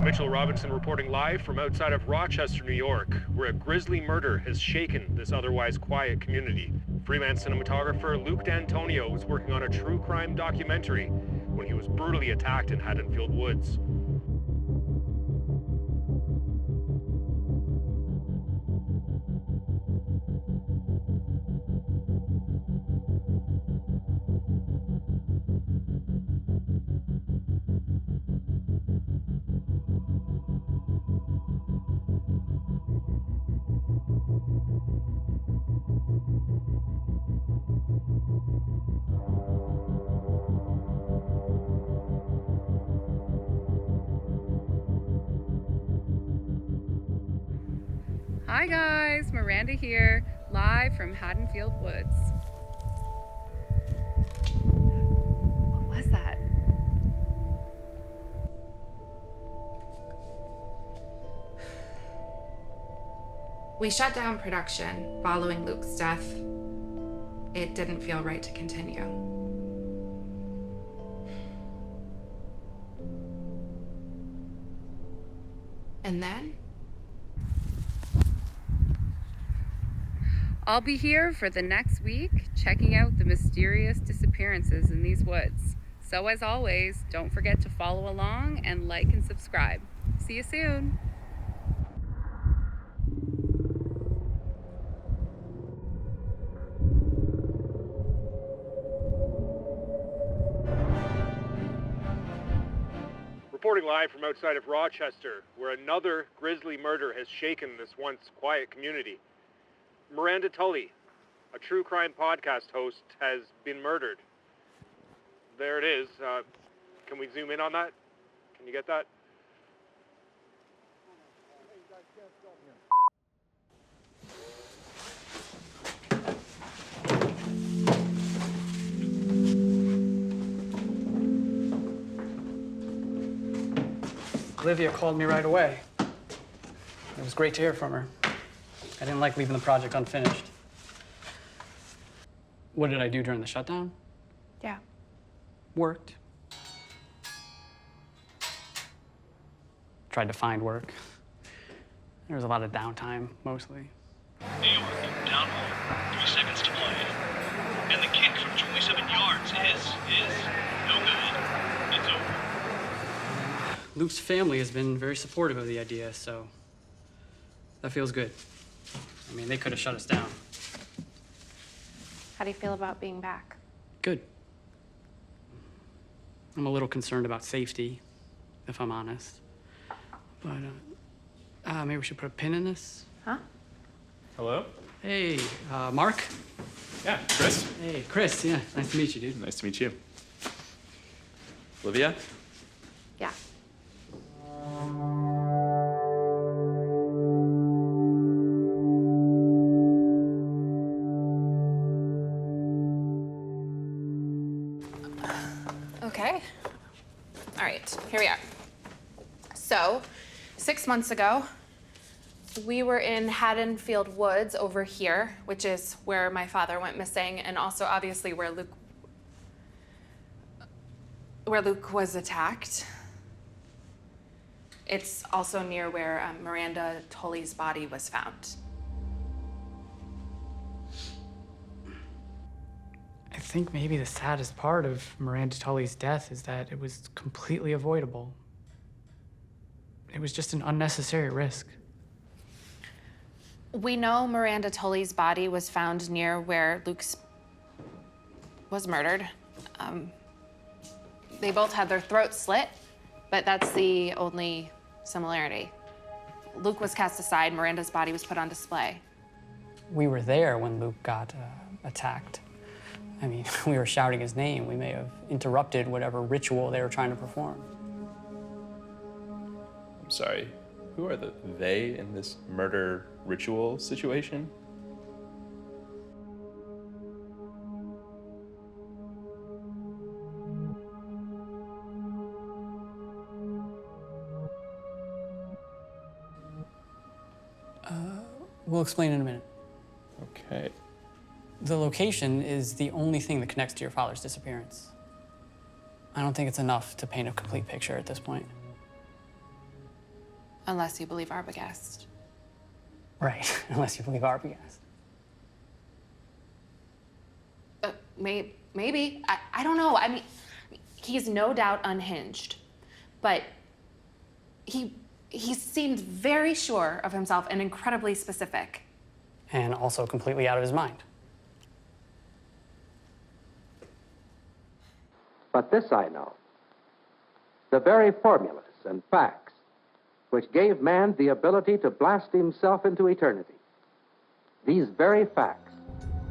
Mitchell Robinson reporting live from outside of Rochester, New York, where a grisly murder has shaken this otherwise quiet community. Freelance cinematographer Luke D'Antonio was working on a true crime documentary when he was brutally attacked in Haddonfield Woods. Hi guys, Miranda here, live from Haddonfield Woods. What was that? We shut down production following Luke's death. It didn't feel right to continue. And then? I'll be here for the next week, checking out the mysterious disappearances in these woods. So as always, don't forget to follow along and like and subscribe. See you soon. Reporting live from outside of Rochester, where another grisly murder has shaken this once quiet community. Miranda Tully, a true crime podcast host, has been murdered. There it is. Can we zoom in on that? Can you get that? Olivia called me right away. It was great to hear from her. I didn't like leaving the project unfinished. What did I do during the shutdown? Yeah. Worked. Tried to find work. There was a lot of downtime, mostly. New York, down home, 3 seconds to play. And the kick from 27 yards is no good. It's over. Luke's family has been very supportive of the idea, so that feels good. I mean, they could have shut us down. How do you feel about being back? Good. I'm a little concerned about safety, if I'm honest. But maybe we should put a pin in this. Huh? Hello? Hey, Mark? Yeah, Chris. Hey, Chris, yeah, nice to meet you, dude. Nice to meet you. Olivia? Yeah. Okay. All right, here we are. So, 6 months ago, we were in Haddonfield Woods over here, which is where my father went missing, and also obviously where Luke was attacked. It's also near where Miranda Tully's body was found. I think maybe the saddest part of Miranda Tully's death is that it was completely avoidable. It was just an unnecessary risk. We know Miranda Tully's body was found near where Luke's was murdered. They both had their throats slit, but that's the only similarity. Luke was cast aside, Miranda's body was put on display. We were there when Luke got attacked. I mean, we were shouting his name. We may have interrupted whatever ritual they were trying to perform. I'm sorry. Who are they in this murder ritual situation? We'll explain in a minute. Okay. The location is the only thing that connects to your father's disappearance. I don't think it's enough to paint a complete picture at this point. Unless you believe Arbogast. Right, unless you believe Arbogast. Maybe. I don't know. I mean, he's no doubt unhinged, but he seemed very sure of himself and incredibly specific. And also completely out of his mind. But this I know. The very formulas and facts which gave man the ability to blast himself into eternity. These very facts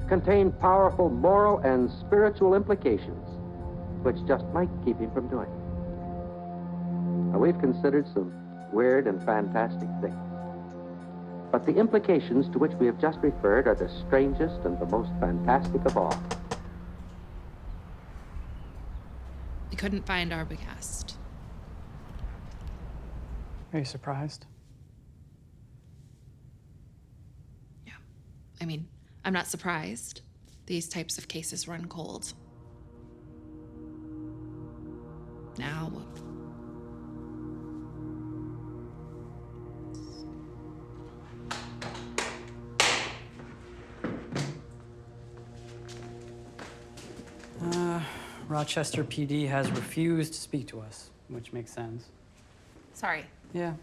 contain powerful moral and spiritual implications which just might keep him from doing it. Now, we've considered some weird and fantastic things, but the implications to which we have just referred are the strangest and the most fantastic of all. We couldn't find Arbogast. Are you surprised? mean, I'm not surprised. These types of cases run cold. Now, Rochester PD has refused to speak to us, which makes sense. sorry. Yeah.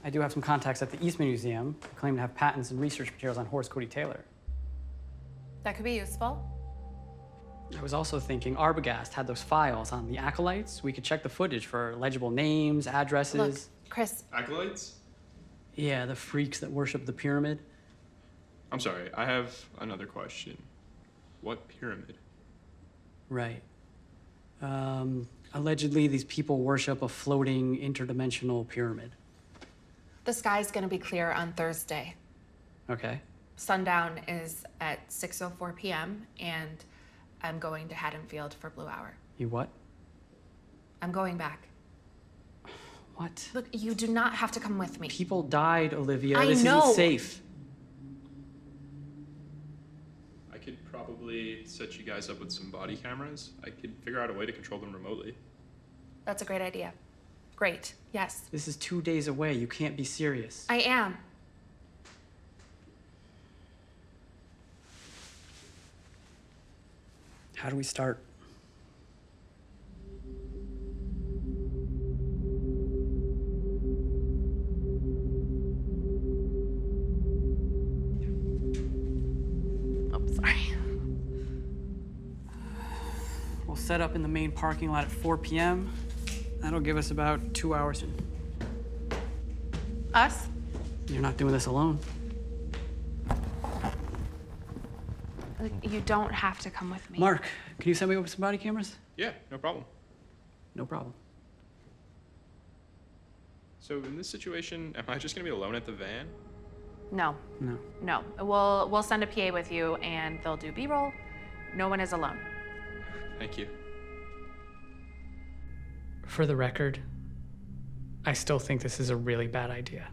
I do have some contacts at the Eastman Museum who claim to have patents and research materials on Horace Cody Taylor. That could be useful. I was also thinking Arbogast had those files on the acolytes. We could check the footage for legible names, addresses. Look, Chris. Acolytes? Yeah, the freaks that worship the pyramid. I'm sorry, I have another question. What pyramid? Right. Allegedly, these people worship a floating interdimensional pyramid. The sky's gonna be clear on Thursday. Okay. Sundown is at 6:04 p.m. and I'm going to Haddonfield for Blue Hour. You what? I'm going back. What? Look, you do not have to come with me. People died, Olivia. I This know. isn't safe. I could probably set you guys up with some body cameras. I could figure out a way to control them remotely. That's a great idea. Great, yes. This is 2 days away. You can't be serious. I am. How do we start? Oh, sorry. We'll set up in the main parking lot at 4 p.m. That'll give us about 2 hours. Us? You're not doing this alone. Like, you don't have to come with me. Mark, can you set me up with some body cameras? Yeah, no problem. No problem. So in this situation, am I just gonna be alone at the van? No. No. No. We'll send a PA with you and they'll do B-roll. No one is alone. Thank you. For the record, I still think this is a really bad idea.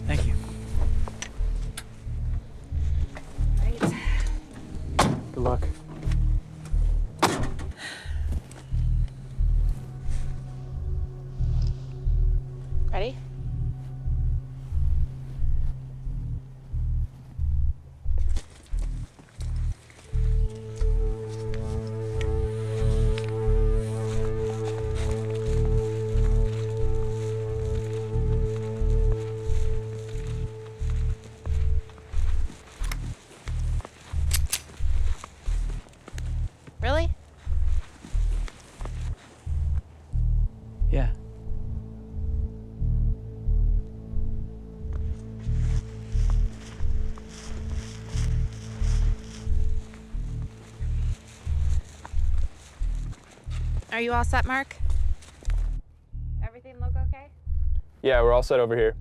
Thank you. Great. Good luck. Ready? Really? Yeah. Are you all set, Mark? Everything look okay? Yeah, we're all set over here.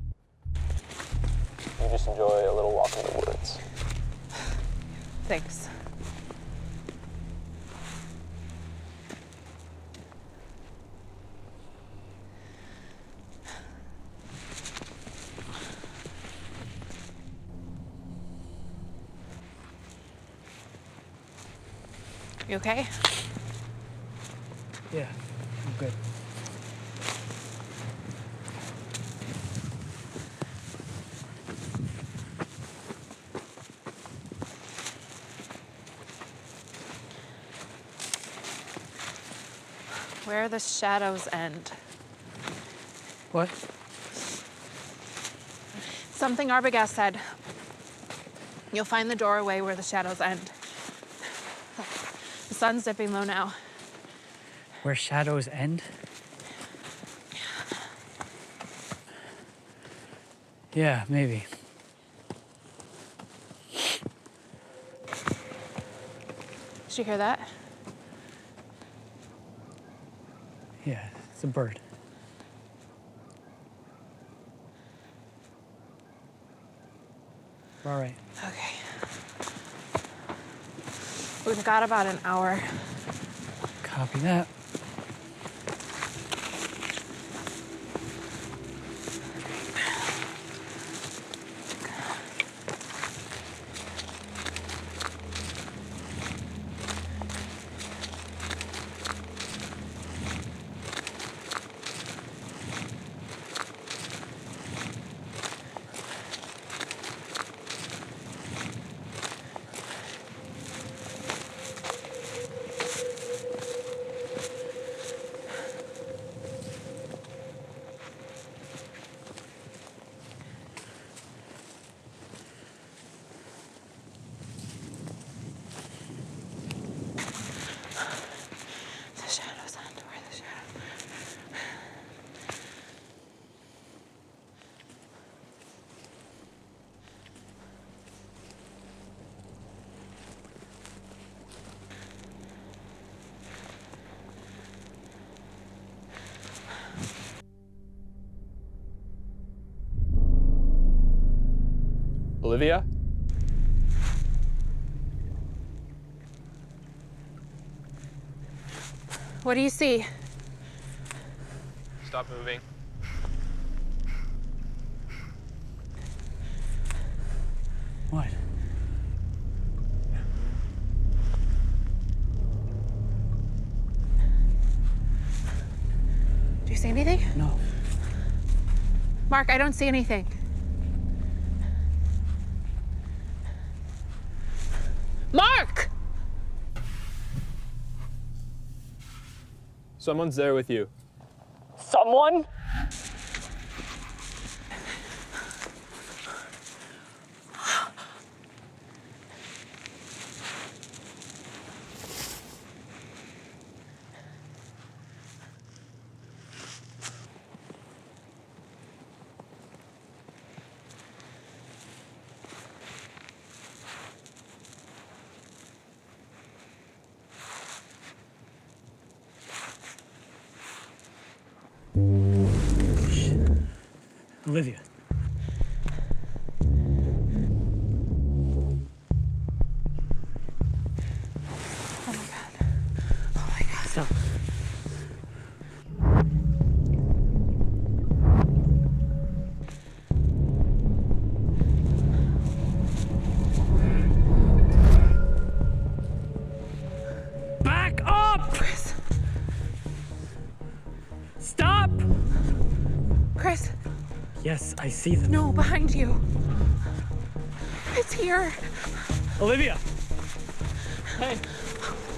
You just enjoy a little walk in the woods. Thanks. You okay? Yeah, I'm good. Where the shadows end. What? Something Arbogast said. You'll find the doorway where the shadows end. The sun's dipping low now. Where shadows end? Yeah, maybe. Did you hear that? Yeah, it's a bird. We're all right. Okay. We've got about an hour. Copy that. Olivia? What do you see? Stop moving. What? Do you see anything? No. Mark, I don't see anything. Mark! Someone's there with you. Someone? Olivia. Oh my god. Oh my god. Stop. Back up! Chris. Stop! Chris. Yes, I see them. No, behind you. It's here. Olivia! Hey.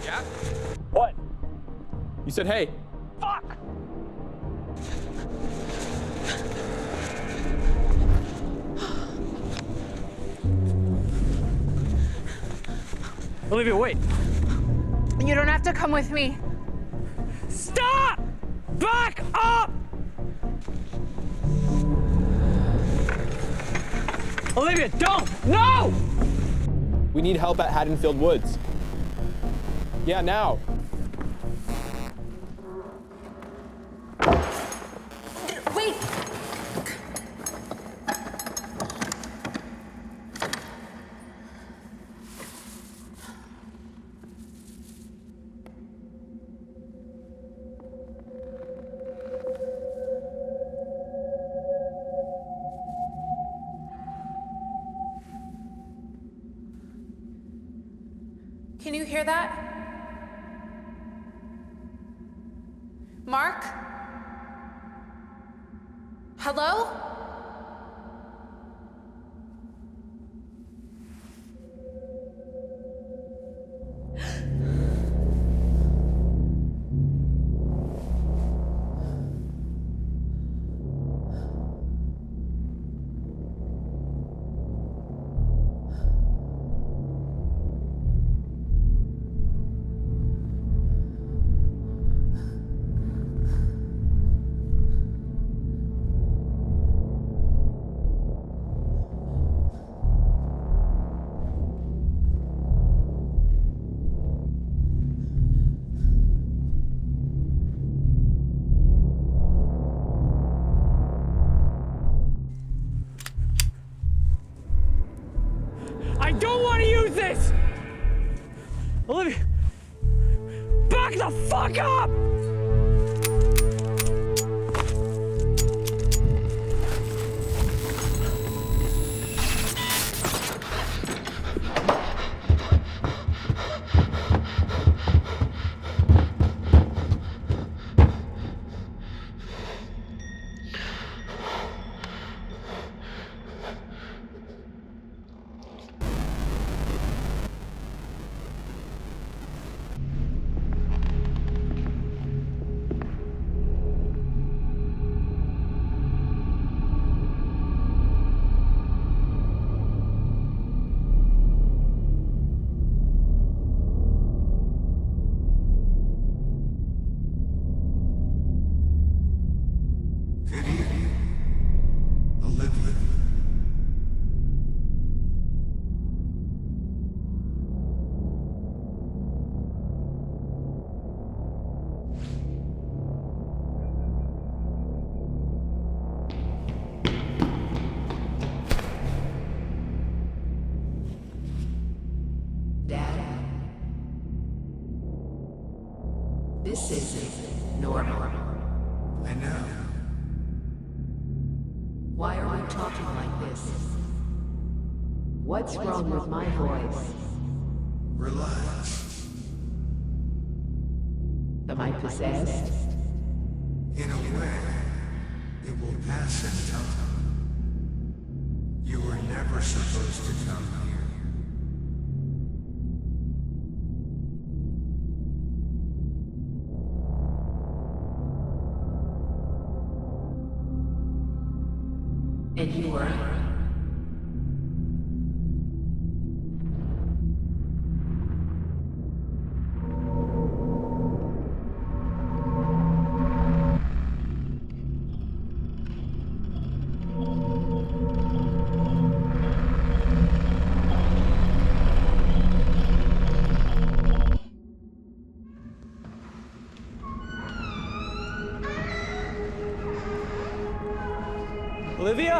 Yeah? What? You said hey. Fuck! Olivia, wait. You don't have to come with me. Stop! Back up! Olivia, don't! No! We need help at Haddonfield Woods. Yeah, now. Wait! Can you hear that? Mark? Hello? Back the fuck up! Olivia. Dad, this isn't normal. I know. Why are we talking like this? What's wrong with my voice? Relax. Am I possessed? In a way, it will pass in time. You were never supposed to come here. And you were... Olivia?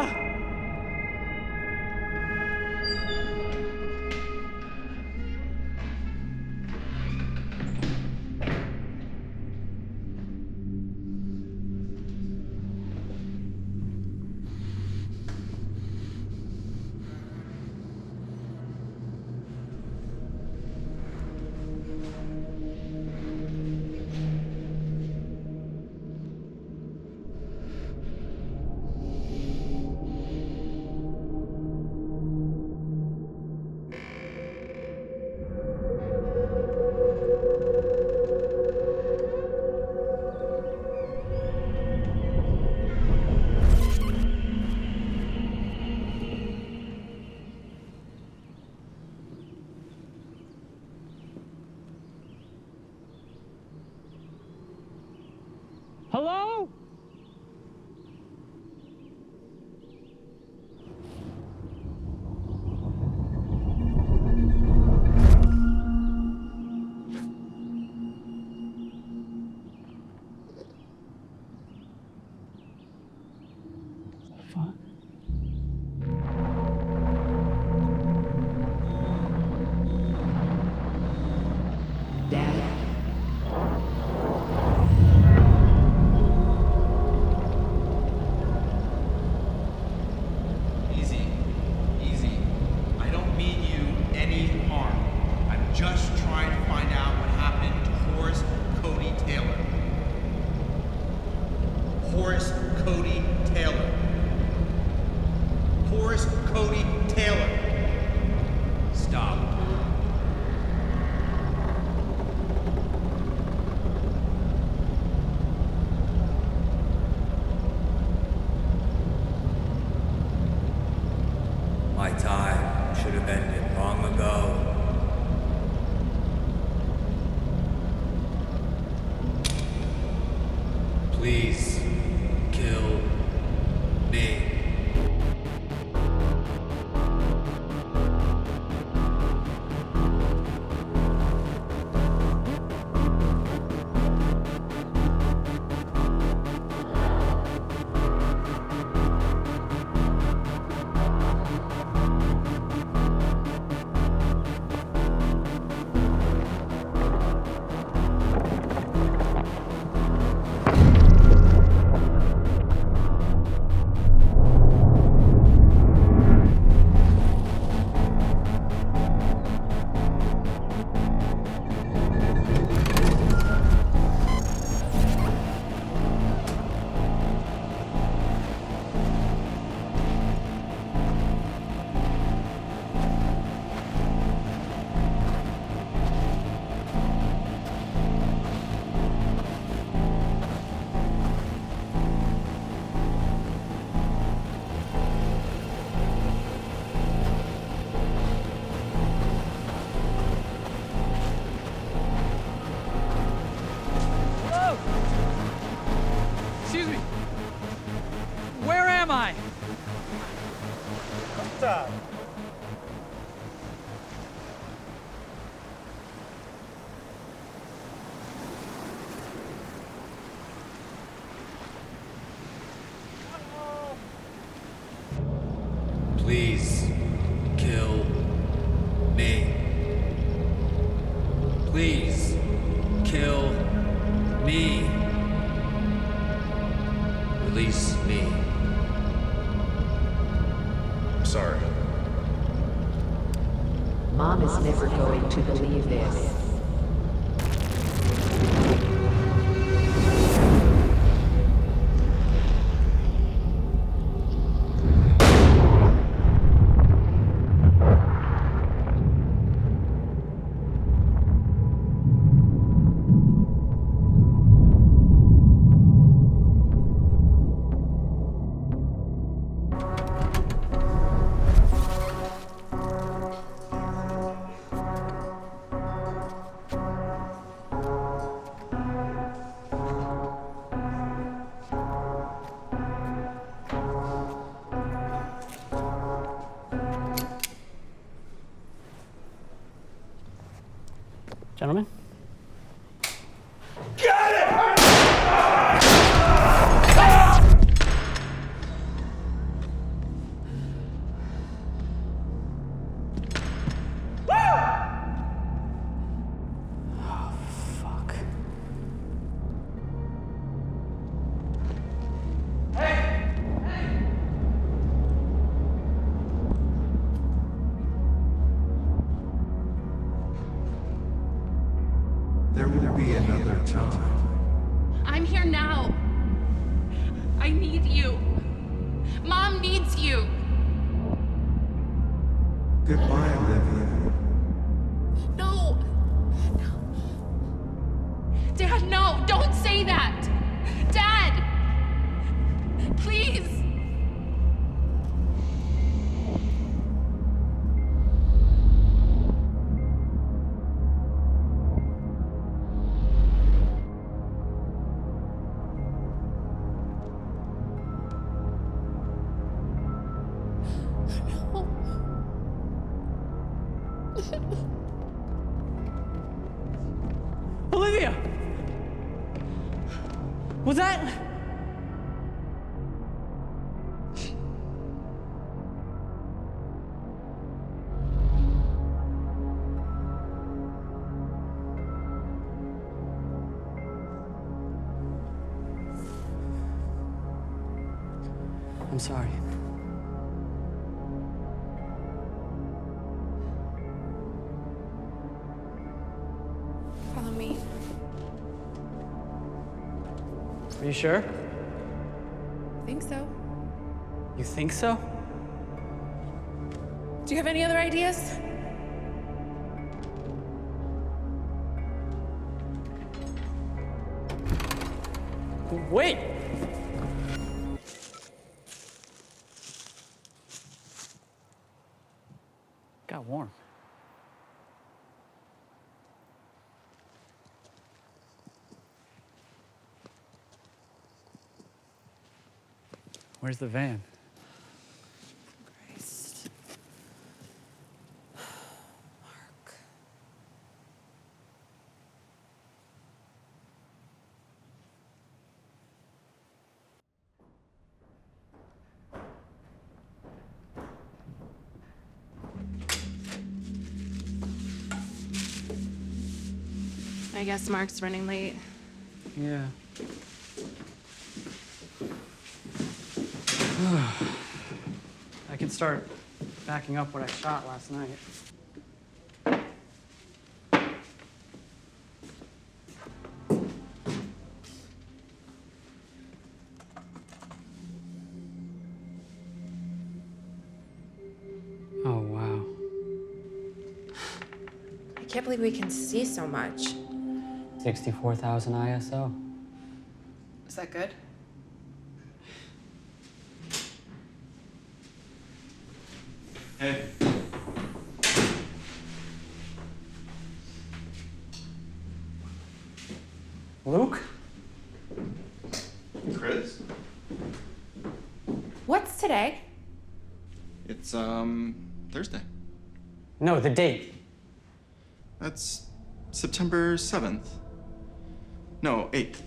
Hello? Easy. Easy. I don't mean you any harm. I'm just trying to find out what happened to Horace Cody Taylor. Horace Cody Taylor. Horace Cody Taylor. Stop. My time should have ended long ago. Please kill me. time. Please kill me. Please kill me. Release me. I'm sorry. Mom is never going to believe this. Gentlemen? There will be another time. I'm here now. I need you. Mom needs you. Goodbye, Olivia. No. Dad, no. Don't say that. Dad. Please. Olivia! Was that? I'm sorry. Follow me. Are you sure? I think so. You think so? Do you have any other ideas? Wait! Got warm. Where's the van? Christ. Mark. I guess Mark's running late. Yeah. I can start backing up what I shot last night. Oh, wow. I can't believe we can see so much. 64,000 ISO. Is that good? Hey. Luke? Chris? What's today? It's It's, Thursday. No, the date. That's September 7th. No, 8th.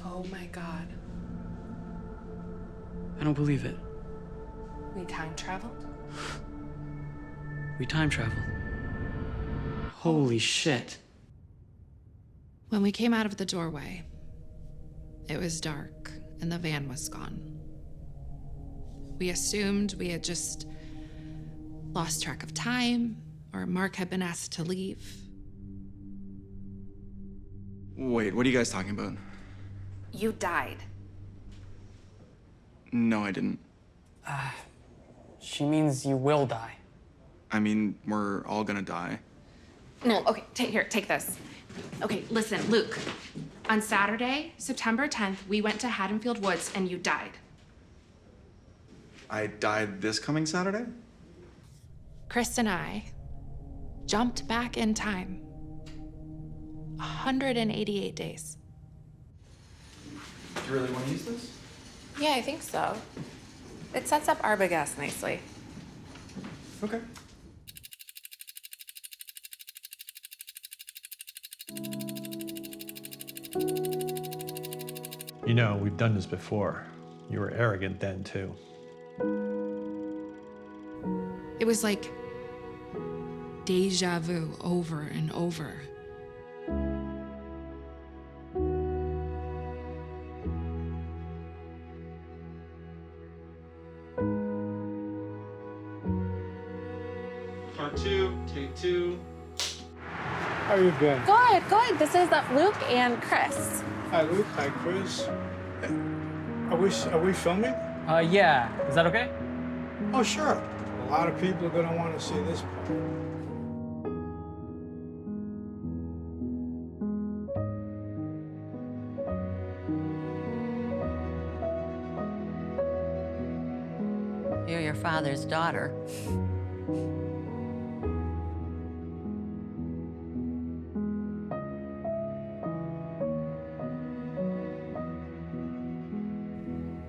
Oh my God. I don't believe it. We time traveled? We time traveled. Holy shit. When we came out of the doorway, it was dark and the van was gone. We assumed we had just lost track of time, or Mark had been asked to leave. Wait, what are you guys talking about? You died. No, I didn't. She means you will die. I mean, we're all gonna die. No, okay, take this. Okay, listen, Luke. On Saturday, September 10th, we went to Haddonfield Woods and you died. I died this coming Saturday? Chris and I jumped back in time 188 days. Do you really want to use this? Yeah, I think so. It sets up Arbogast nicely. Okay. You know, we've done this before. You were arrogant then, too. It was like deja vu over and over. Part 2, take 2. How you been? Good, good. This is Luke and Chris. Hi, Luke. Hi, Chris. Are we filming? Yeah. Is that okay? Oh, sure. A lot of people are gonna want to see this part. You're your father's daughter.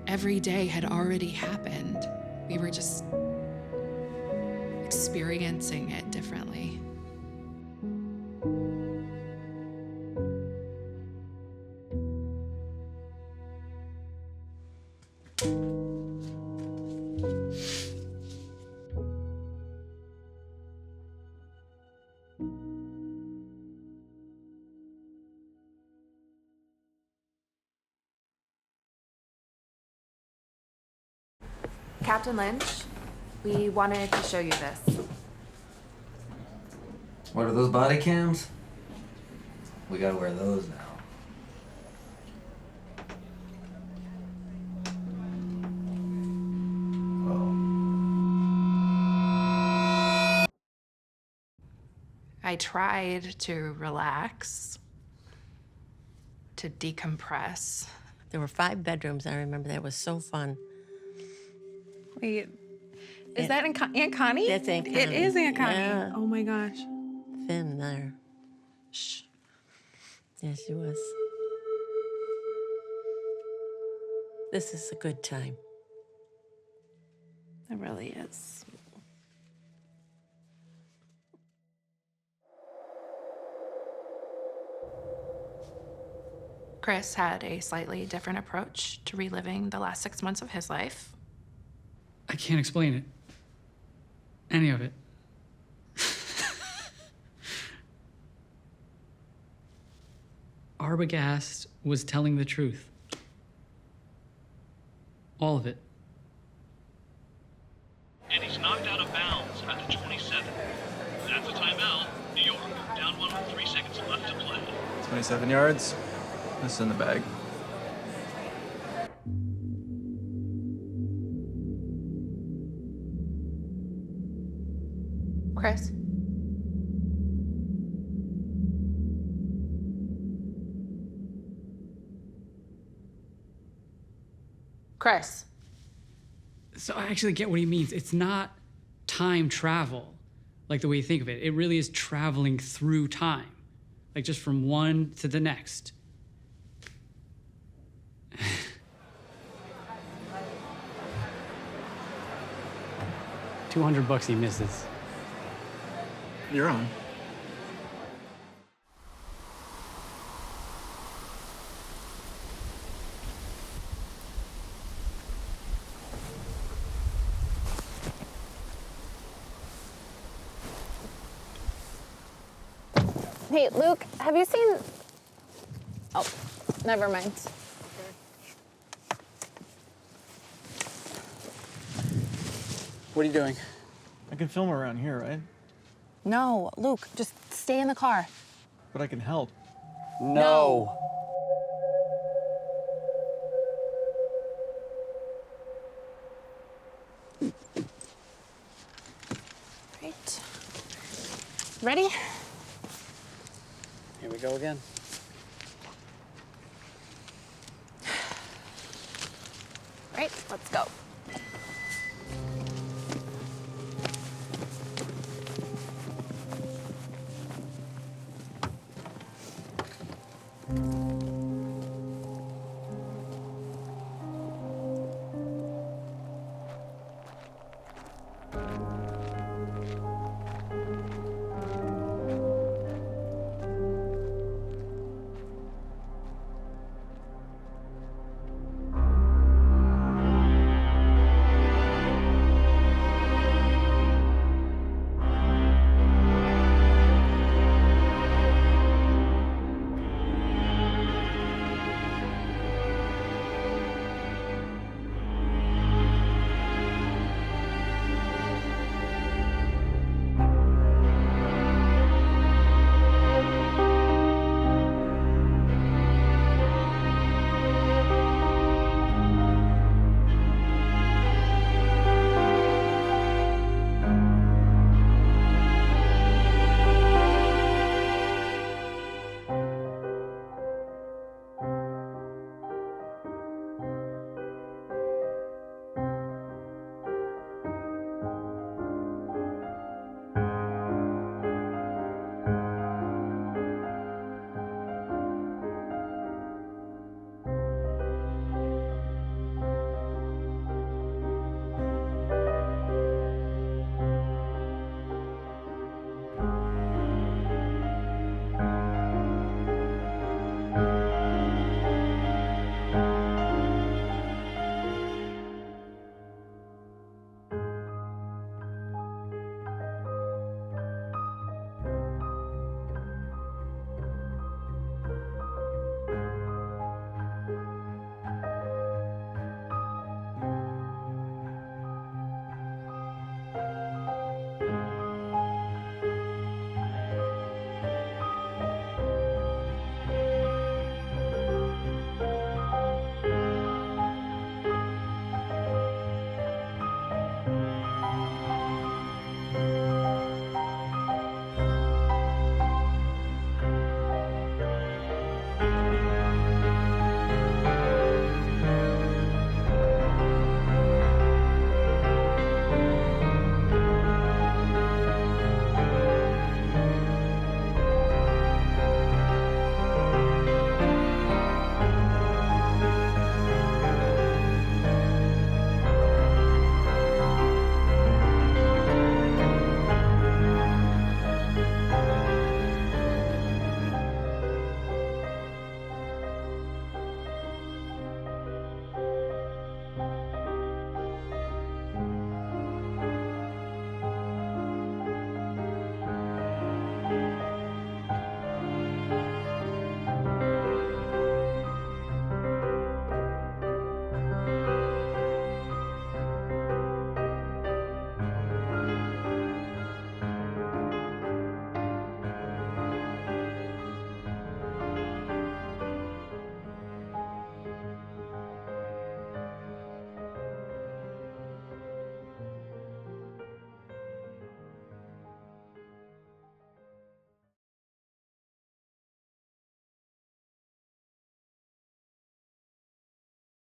Every day had already happened. We were just experiencing it differently. Captain Lynch, we wanted to show you this. What are those body cams? We gotta wear those now. I tried to relax, to decompress. There were 5 bedrooms. I remember that was so fun. Wait, is that Aunt Connie? That's Aunt Connie. It is Aunt Connie. Yeah. Oh my gosh. Finn there. Shh. Yeah, she was. This is a good time. It really is. Chris had a slightly different approach to reliving the last 6 months of his life. I can't explain it. Any of it. Arbogast was telling the truth. All of it. And he's knocked out of bounds at the 27. That's a timeout. New York, down 1 with 3 seconds left to play. 27 yards. This is in the bag. Chris? Chris? So I actually get what he means. It's not time travel, like the way you think of it. It really is traveling through time, like just from one to the next. $200 he misses. You're on. Hey, Luke, have you seen... Oh, never mind. What are you doing? I can film around here, right? No, Luke, just stay in the car. But I can help. No. Right. Ready? Here we go again. Right, let's go.